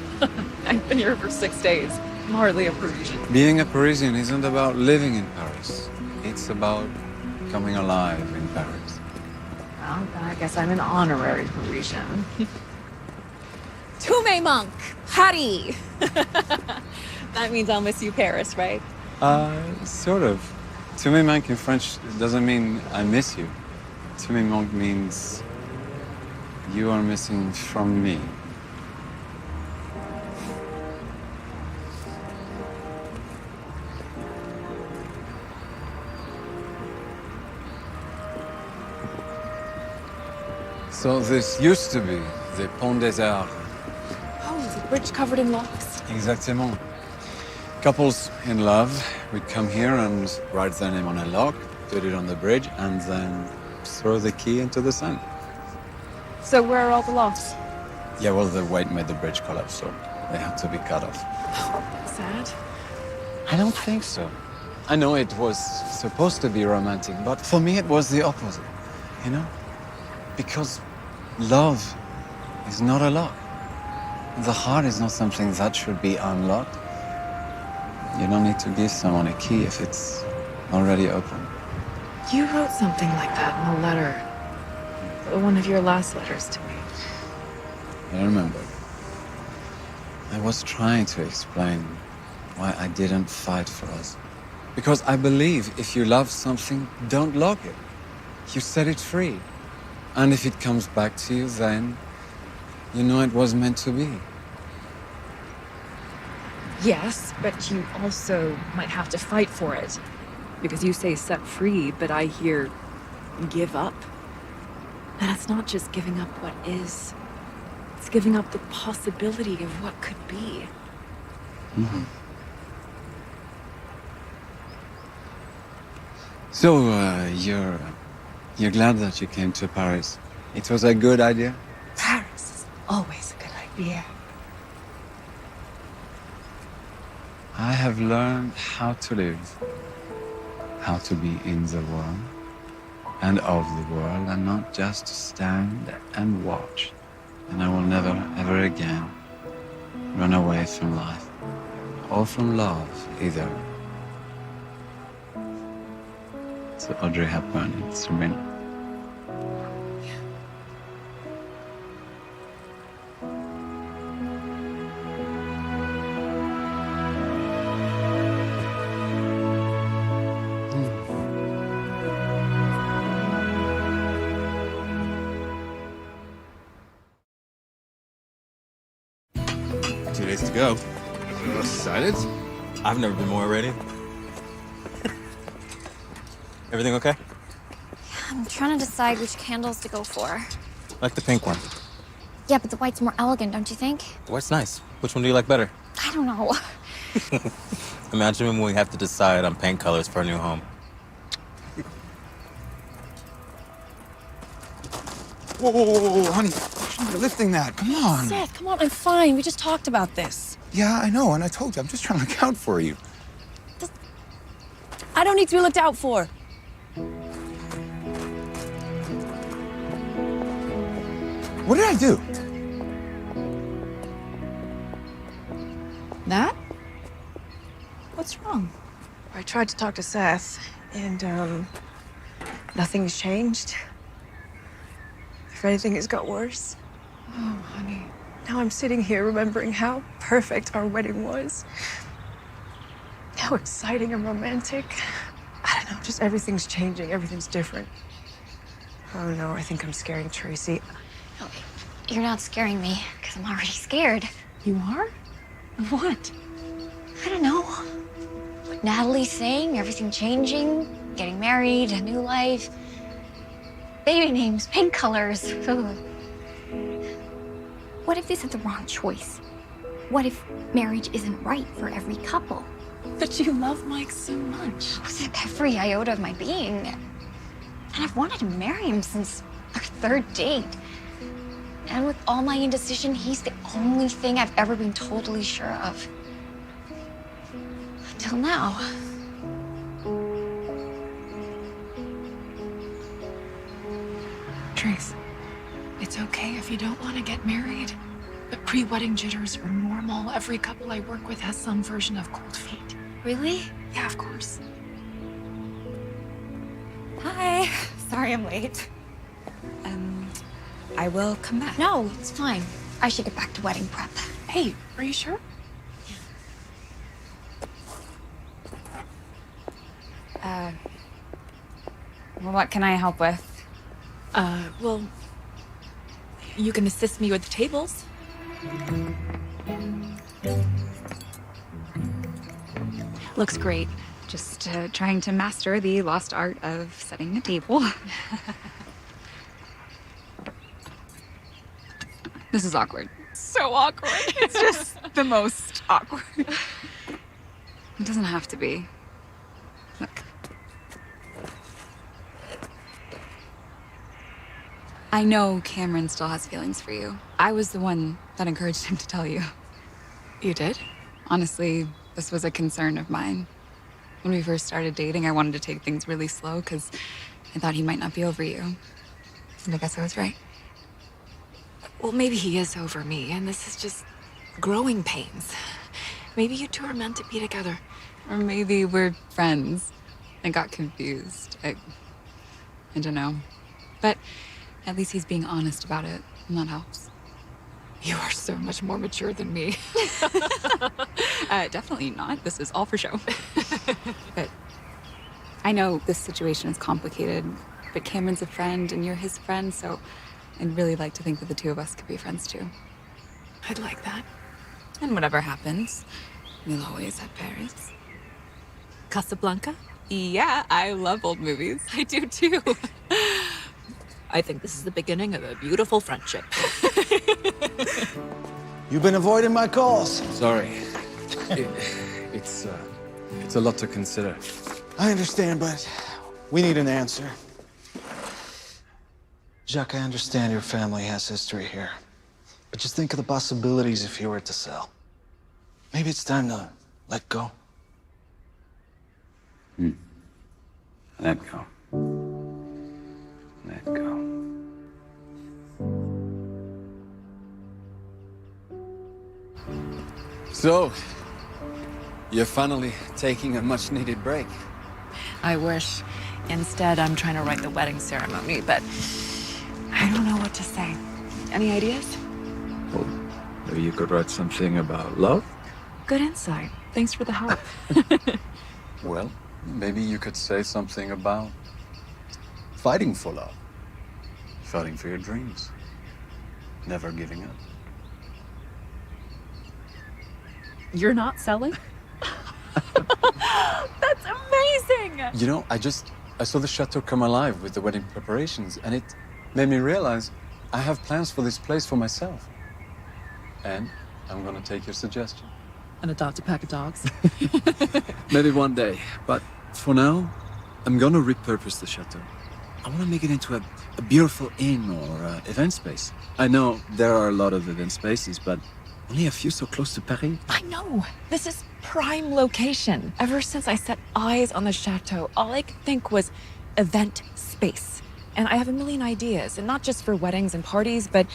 I've been here for 6 days. I'm hardly a Parisian. Being a Parisian isn't about living in Paris. It's about coming alive in Paris. Well, I guess I'm an honorary Parisian. Tume monk, Hari. That means I'll miss you, Paris, right? Sort of. Tu me manques in French doesn't mean I miss you. Tu me manques means you are missing from me. So this used to be the Pont des Arts. Oh, the bridge covered in locks. Exactement. Couples in love would come here and write their name on a lock, put it on the bridge, and then throw the key into the Seine. So where are all the locks? Yeah, well, the weight made the bridge collapse, so they had to be cut off. Sad. I don't think so. I know it was supposed to be romantic, but for me it was the opposite, you know? Because love is not a lock. The heart is not something that should be unlocked. You don't need to give someone a key if it's already open. You wrote something like that in a letter. One of your last letters to me. I remember. I was trying to explain why I didn't fight for us. Because I believe if you love something, don't lock it. You set it free. And if it comes back to you, then you know it was meant to be. Yes, but you also might have to fight for it. Because you say set free, but I hear give up. And it's not just giving up what is. It's giving up the possibility of what could be. Mm-hmm. So, you're glad that you came to Paris? It was a good idea? Paris is always a good idea. I have learned how to live, how to be in the world and of the world, and not just to stand and watch. And I will never, ever again run away from life, or from love either. So Audrey Hepburn and Sabrina. Two days to go. Excited? I've never been more ready. Everything okay? I'm trying to decide which candles to go for. Like the pink one. Yeah, but the white's more elegant, don't you think? The white's nice. Which one do you like better? I don't know. Imagine when we have to decide on paint colors for our new home. Whoa, honey. You're lifting that. Come on. Seth, come on, I'm fine. We just talked about this. Yeah, I know, and I told you, I'm just trying to look out for you. I don't need to be looked out for. What did I do? That? What's wrong? I tried to talk to Seth, and, nothing's changed. If anything, it's got worse. Oh, honey. Now I'm sitting here remembering how perfect our wedding was. How exciting and romantic. I don't know, just everything's changing, everything's different. Oh no, I think I'm scaring Tracy. No, you're not scaring me, because I'm already scared. You are? What? I don't know. What Natalie's saying, everything changing, getting married, a new life. Baby names, pink colors. Ugh. What if this is the wrong choice? What if marriage isn't right for every couple? But you love Mike so much. With every iota of my being. And I've wanted to marry him since our third date. And with all my indecision, he's the only thing I've ever been totally sure of. Until now. Trace, it's okay if you don't want to get married. But pre-wedding jitters are normal. Every couple I work with has some version of cold feet. Really? Yeah, of course. Hi. Sorry I'm late. I will come back. No, it's fine. I should get back to wedding prep. Hey, are you sure? Well, what can I help with? Well, you can assist me with the tables. Looks great. Just trying to master the lost art of setting a table. This is awkward. So awkward. It's just the most awkward. It doesn't have to be. Look. I know Cameron still has feelings for you. I was the one that encouraged him to tell you. You did? Honestly, this was a concern of mine. When we first started dating, I wanted to take things really slow because I thought he might not be over you. And I guess I was right. Well, maybe he is over me, and this is just growing pains. Maybe you two are meant to be together. Or maybe we're friends and got confused. I don't know. But at least he's being honest about it, and that helps. You are so much more mature than me. Definitely not. This is all for show. But I know this situation is complicated, but Cameron's a friend and you're his friend, so I'd really like to think that the two of us could be friends too. I'd like that. And whatever happens, we'll always have Paris. Casablanca? Yeah, I love old movies. I do too. I think this is the beginning of a beautiful friendship. You've been avoiding my calls. Sorry. It's a lot to consider. I understand, but we need an answer. Jacques, I understand your family has history here. But just think of the possibilities if you were to sell. Maybe it's time to let go. Let go. Let go. So, you're finally taking a much-needed break. I wish. Instead, I'm trying to write the wedding ceremony, but I don't know what to say. Any ideas? Well, maybe you could write something about love? Good insight. Thanks for the help. Well, maybe you could say something about fighting for love. Fighting for your dreams. Never giving up. You're not selling? That's amazing! You know, I I saw the chateau come alive with the wedding preparations, and it made me realize I have plans for this place for myself. And I'm gonna take your suggestion. And adopt a pack of dogs. Maybe one day, but for now, I'm gonna repurpose the chateau. I want to make it into a beautiful inn or event space. I know there are a lot of event spaces, but only a few so close to Paris. I know. This is prime location. Ever since I set eyes on the chateau, all I could think was event space. And I have a million ideas, and not just for weddings and parties, but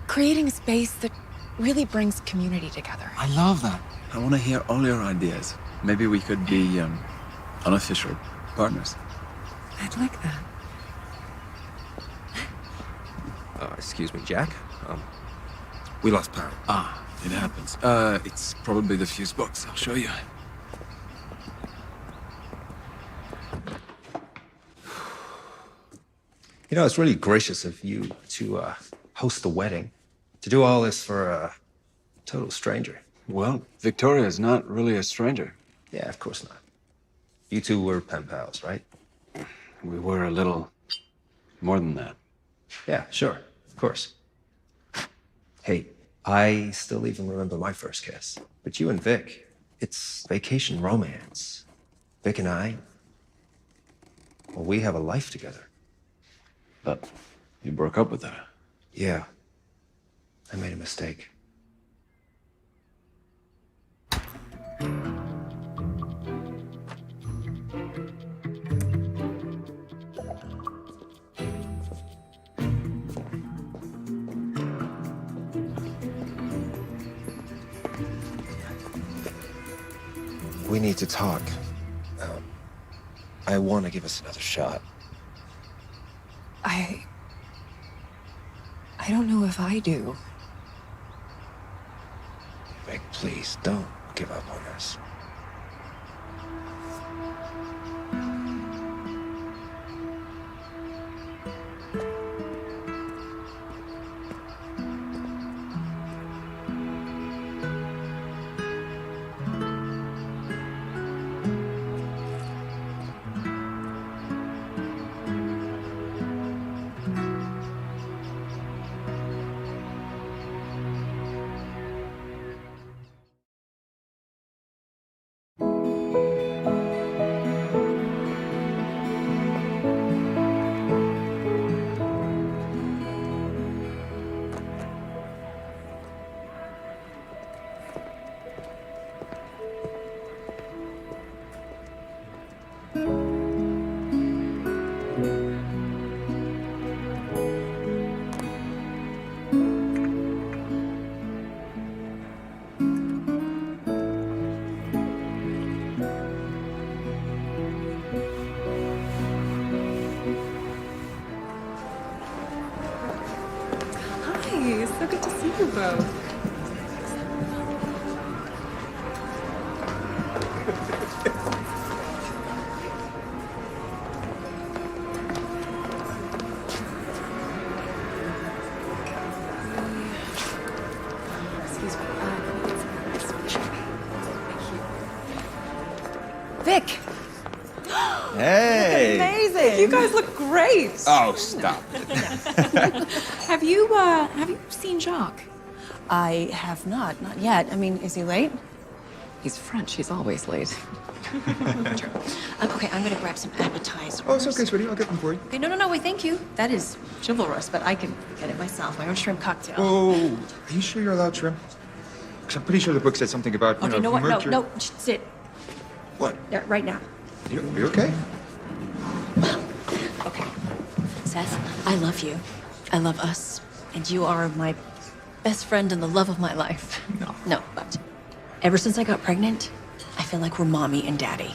creating a space that really brings community together. I love that. I want to hear all your ideas. Maybe we could be unofficial partners. I'd like that. Excuse me, Jack. We lost power. Ah, it happens. It's probably the fuse box. I'll show you. You know, it's really gracious of you to host the wedding. To do all this for a total stranger. Well, Victoria is not really a stranger. Yeah, of course not. You two were pen pals, right? We were a little more than that. Yeah, sure. Of course. Hey, I still even remember my first kiss. But you and Vic, it's vacation romance. Vic and I, well, we have a life together. But you broke up with her. Yeah. I made a mistake. We need to talk. I want to give us another shot. I don't know if I do. Vic, please, don't give up on us. Hi, so good to see you both. Excuse me. Vic! Hey! Amazing! You guys look great! Oh, stop. Have you seen Jacques? I have not yet. I mean, is he late? He's French. He's always late. Okay, I'm gonna grab some appetizers. Oh, it's okay, sweetie. I'll get them for you. Okay, no, wait, thank you. That is chivalrous, but I can get it myself. My own shrimp cocktail. Oh, are you sure you're allowed shrimp? Because I'm pretty sure the book said something about, Okay, you know what? mercury. No, sit. What? Yeah, right now. You okay? Okay. Seth, I love you. I love us. And you are my best friend and the love of my life. No, but ever since I got pregnant, I feel like we're mommy and daddy.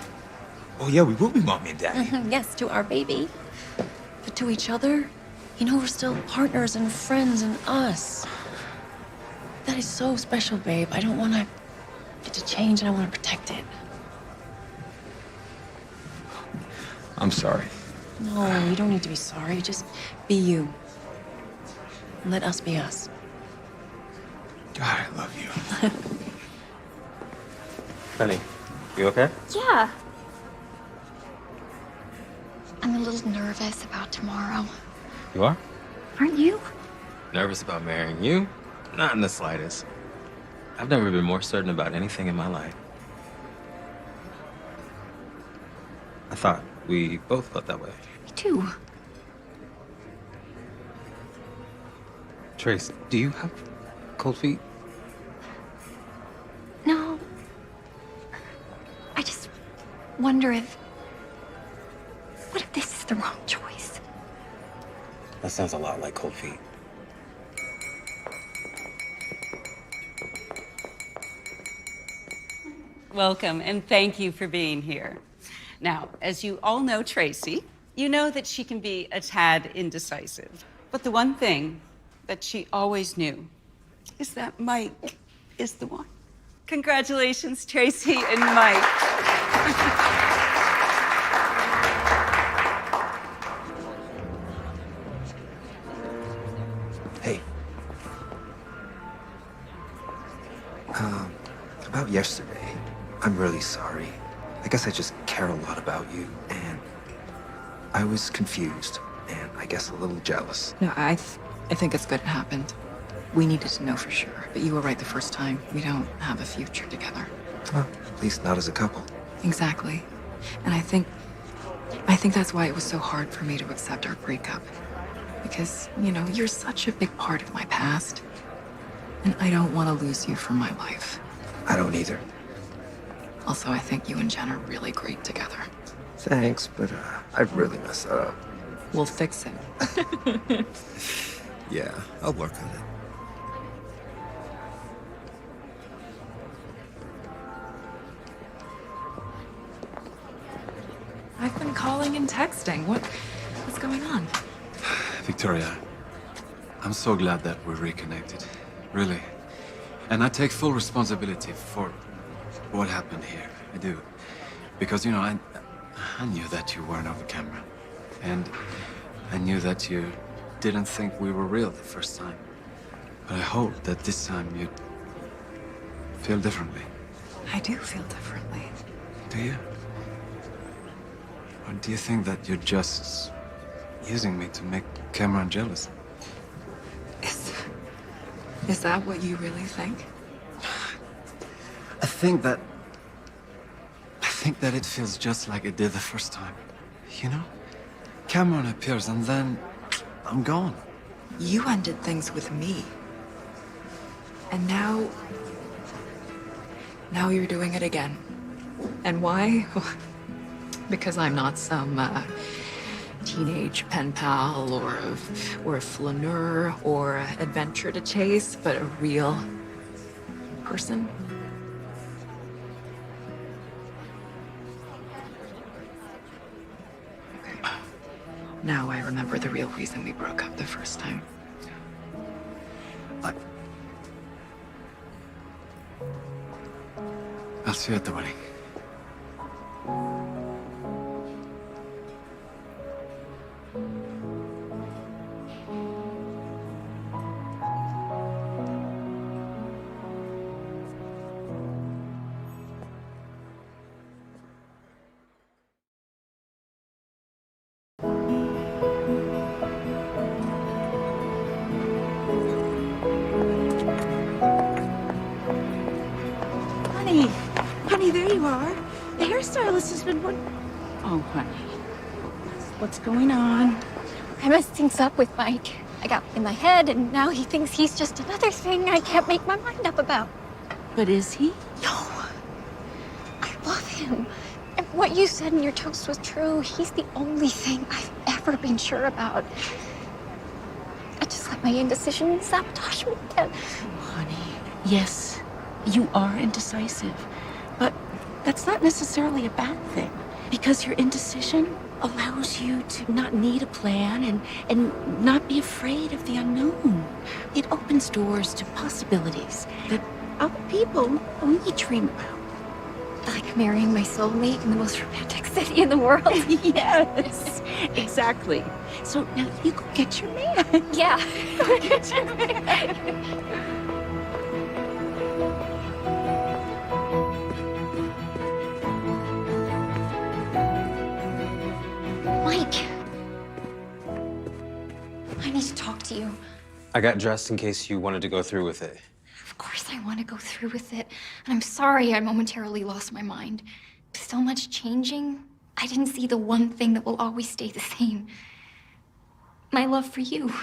Oh, yeah, we will be mommy and daddy. Yes, to our baby. But to each other, you know, we're still partners and friends and us. That is so special, babe. I don't want it to change and I want to protect it. I'm sorry. No, you don't need to be sorry. Just be you. And let us be us. God, I love you. Honey, you okay? Yeah. I'm a little nervous about tomorrow. You are? Aren't you? Nervous about marrying you? Not in the slightest. I've never been more certain about anything in my life. I thought we both felt that way. Me too. Trace, do you have cold feet? No. I just wonder if... What if this is the wrong choice? That sounds a lot like cold feet. Welcome, and thank you for being here. Now, as you all know Tracy, you know that she can be a tad indecisive. But the one thing that she always knew is that Mike is the one. Congratulations, Tracy and Mike. Hey. About yesterday, I'm really sorry. I guess I just care a lot about you, and I was confused, and I guess a little jealous. No, I think it's good it happened. We needed to know for sure, but you were right the first time. We don't have a future together. Well, at least not as a couple. Exactly. And I think that's why it was so hard for me to accept our breakup. Because, you know, you're such a big part of my past. And I don't want to lose you from my life. I don't either. Also, I think you and Jen are really great together. Thanks, but I've really messed that up. We'll fix it. Yeah, I'll work on it. I've been calling and texting. What's going on? Victoria, I'm so glad that we're reconnected. Really. And I take full responsibility for what happened here. I do. Because, you know, I knew that you weren't over camera. And I knew that you didn't think we were real the first time. But I hope that this time you'd feel differently. I do feel differently. Do you? Or do you think that you're just using me to make Cameron jealous? Is that what you really think? I think that it feels just like it did the first time. You know? Cameron appears and then I'm gone. You ended things with me. And now you're doing it again. And why? Because I'm not some teenage pen pal or a flaneur or adventure to chase, but a real person. Okay. Now I remember the real reason we broke up the first time. I'll see you at the wedding. Honey, there you are. The hairstylist has been Oh, honey. What's going on? I messed things up with Mike. I got in my head, and now he thinks he's just another thing I can't make my mind up about. But is he? No. I love him. And what you said in your toast was true. He's the only thing I've ever been sure about. I just let my indecision sabotage me again. Honey, yes, you are indecisive. But that's not necessarily a bad thing. Because your indecision allows you to not need a plan and not be afraid of the unknown. It opens doors to possibilities that other people only dream about. Like marrying my soulmate in the most romantic city in the world. Yes, exactly. So now you go get your man. Yeah, go get your man. Mike, I got dressed in case you wanted to go through with it. Of course I want to go through with it. And I'm sorry I momentarily lost my mind. So much changing. I didn't see the one thing that will always stay the same. My love for you.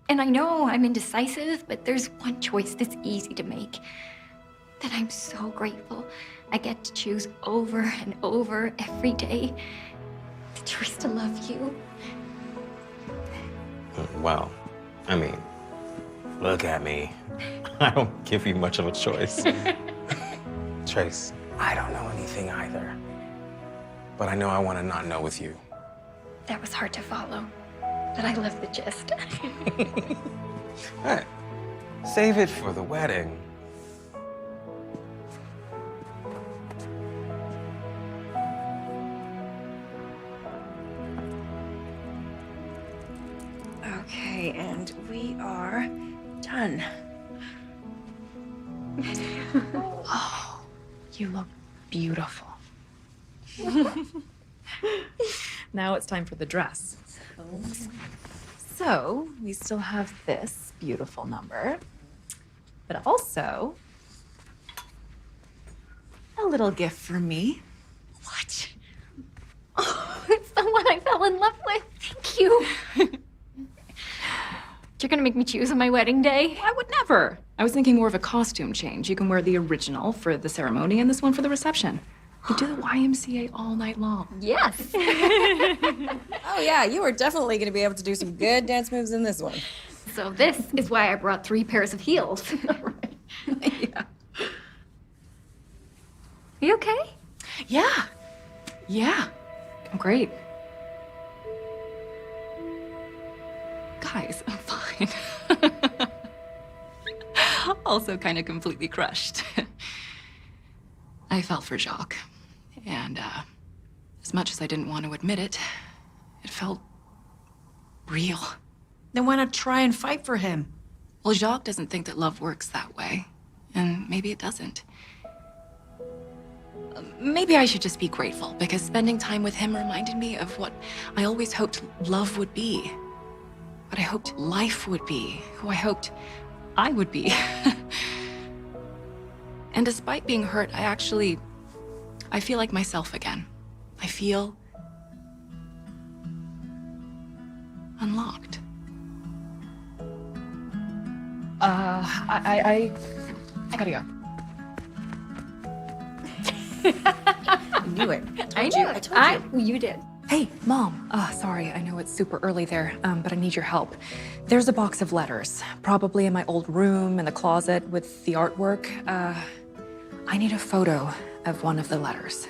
And I know I'm indecisive, but there's one choice that's easy to make. That I'm so grateful I get to choose over and over every day. The choice to love you. Well, I mean, look at me. I don't give you much of a choice. Trace, I don't know anything either. But I know I want to not know with you. That was hard to follow. But I love the gist. Hey, save it for the wedding. Okay, and we are done. Oh, you look beautiful. Now it's time for the dress. So we still have this beautiful number, but also a little gift from me. What? Oh, it's the one I fell in love with. Thank you. You're gonna make me choose on my wedding day? I would never. I was thinking more of a costume change. You can wear the original for the ceremony and this one for the reception. You do the YMCA all night long. Yes. Oh yeah, you are definitely going to be able to do some good dance moves in this one. So this is why I brought 3 pairs of heels. Yeah. You okay? Yeah. Yeah. I'm great. Guys, I'm fine. Also kind of completely crushed. I fell for Jacques. And as much as I didn't want to admit it, it felt real. Then why not try and fight for him? Well, Jacques doesn't think that love works that way. And maybe it doesn't. Maybe I should just be grateful, because spending time with him reminded me of what I always hoped love would be. What I hoped life would be. Who I hoped I would be. And despite being hurt, I feel like myself again. I feel unlocked. I gotta go. I knew it. I told you. You did. Hey, Mom. Sorry, I know it's super early there, but I need your help. There's a box of letters, probably in my old room in the closet with the artwork. I need a photo of one of the letters.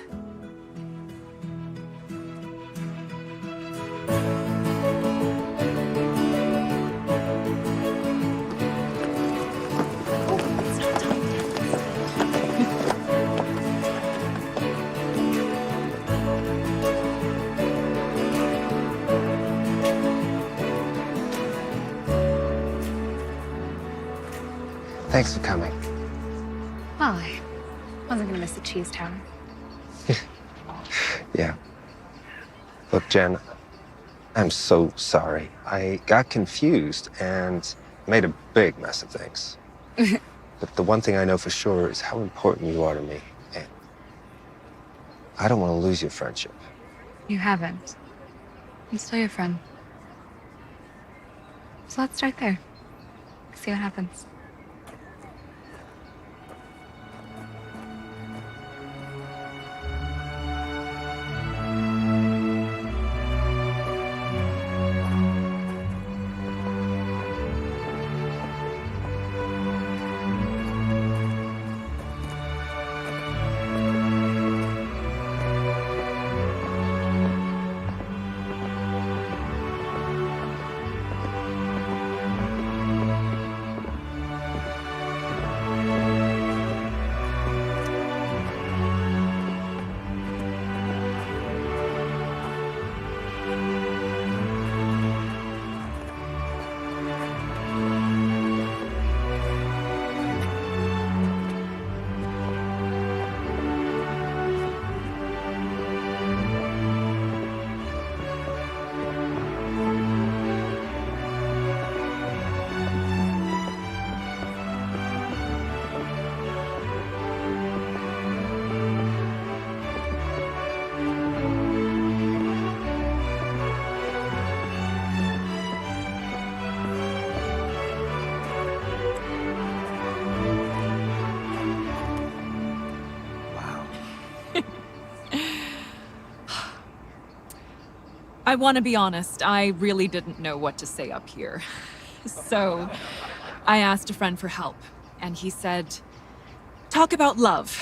Thanks for coming. Well, I wasn't gonna miss the cheese tower. Yeah. Look, Jen, I'm so sorry. I got confused and made a big mess of things. But the one thing I know for sure is how important you are to me. And I don't want to lose your friendship. You haven't. I'm still your friend. So let's start there. See what happens. I want to be honest, I really didn't know what to say up here. So I asked a friend for help, and he said, talk about love.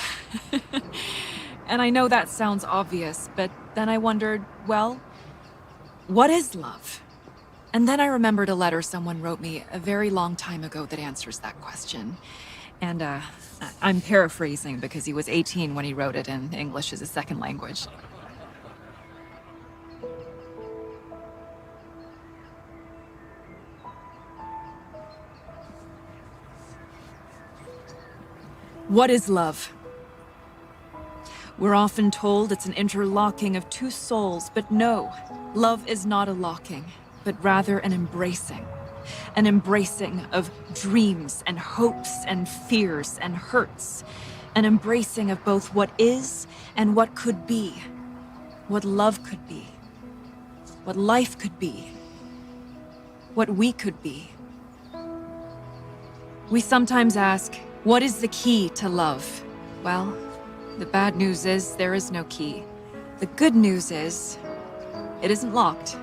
And I know that sounds obvious, but then I wondered, well, what is love? And then I remembered a letter someone wrote me a very long time ago that answers that question. And I'm paraphrasing because he was 18 when he wrote it, and English is a second language. What is love? We're often told it's an interlocking of two souls, but no, love is not a locking, but rather an embracing. An embracing of dreams and hopes and fears and hurts. An embracing of both what is and what could be. What love could be. What life could be. What we could be. We sometimes ask, what is the key to love? Well, the bad news is there is no key. The good news is it isn't locked.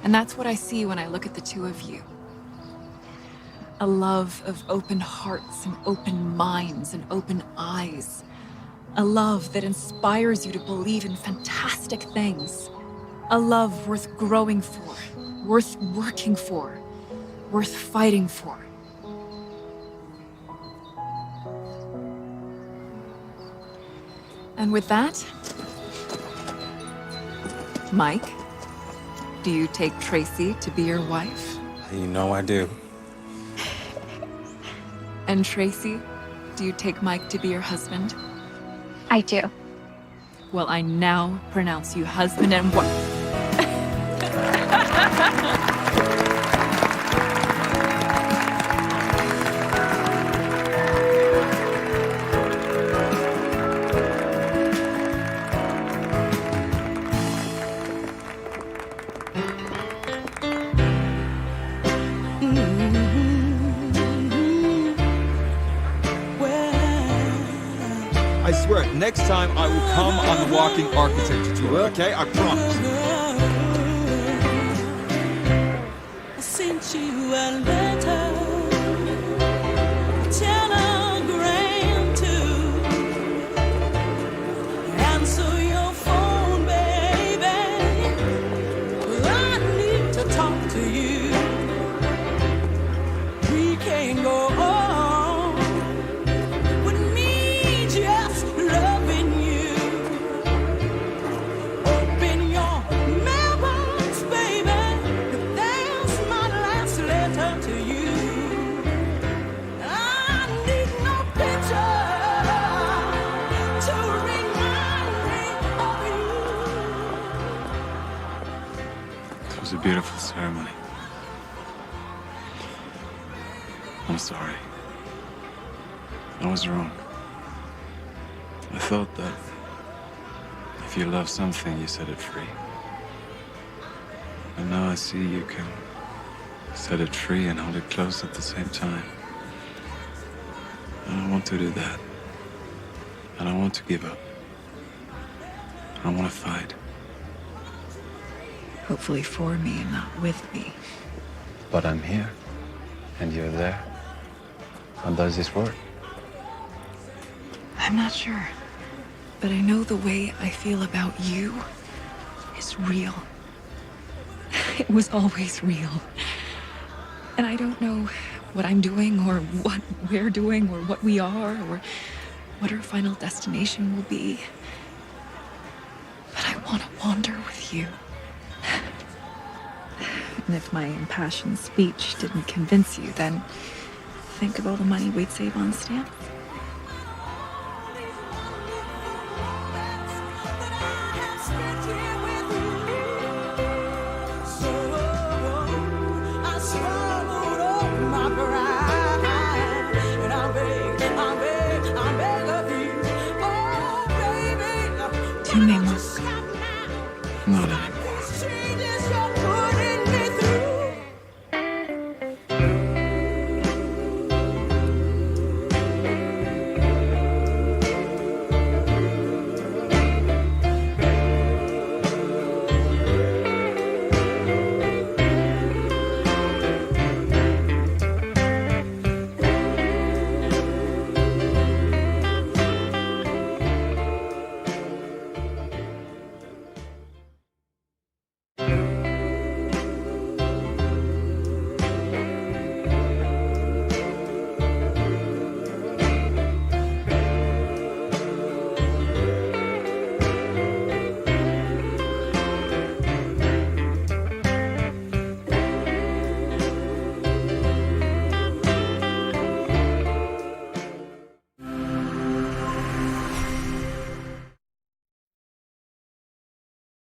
And that's what I see when I look at the two of you. A love of open hearts and open minds and open eyes. A love that inspires you to believe in fantastic things. A love worth growing for, worth working for, worth fighting for. And with that, Mike, do you take Tracy to be your wife? You know I do. And Tracy, do you take Mike to be your husband? I do. Well, I now pronounce you husband and wife. I swear, next time I will come on the walking architecture tour, okay? I promise. I sent you a letter, telegram too. Answer your phone, baby. I need to talk to you. We can't go on with me just loving you. Open your mailbox, baby. There's my last letter to you. I need no picture to remind me of you. It was a beautiful ceremony. I'm sorry. I was wrong. I thought that if you love something, you set it free. And now I see you can set it free and hold it close at the same time. I don't want to do that. I don't want to give up. I don't want to fight. Hopefully for me and not with me. But I'm here, and you're there. How does this work? I'm not sure, but I know the way I feel about you is real. It was always real. And I don't know what I'm doing or what we're doing or what we are or what our final destination will be. But I want to wander with you. And if my impassioned speech didn't convince you, then think of all the money we'd save on stamps.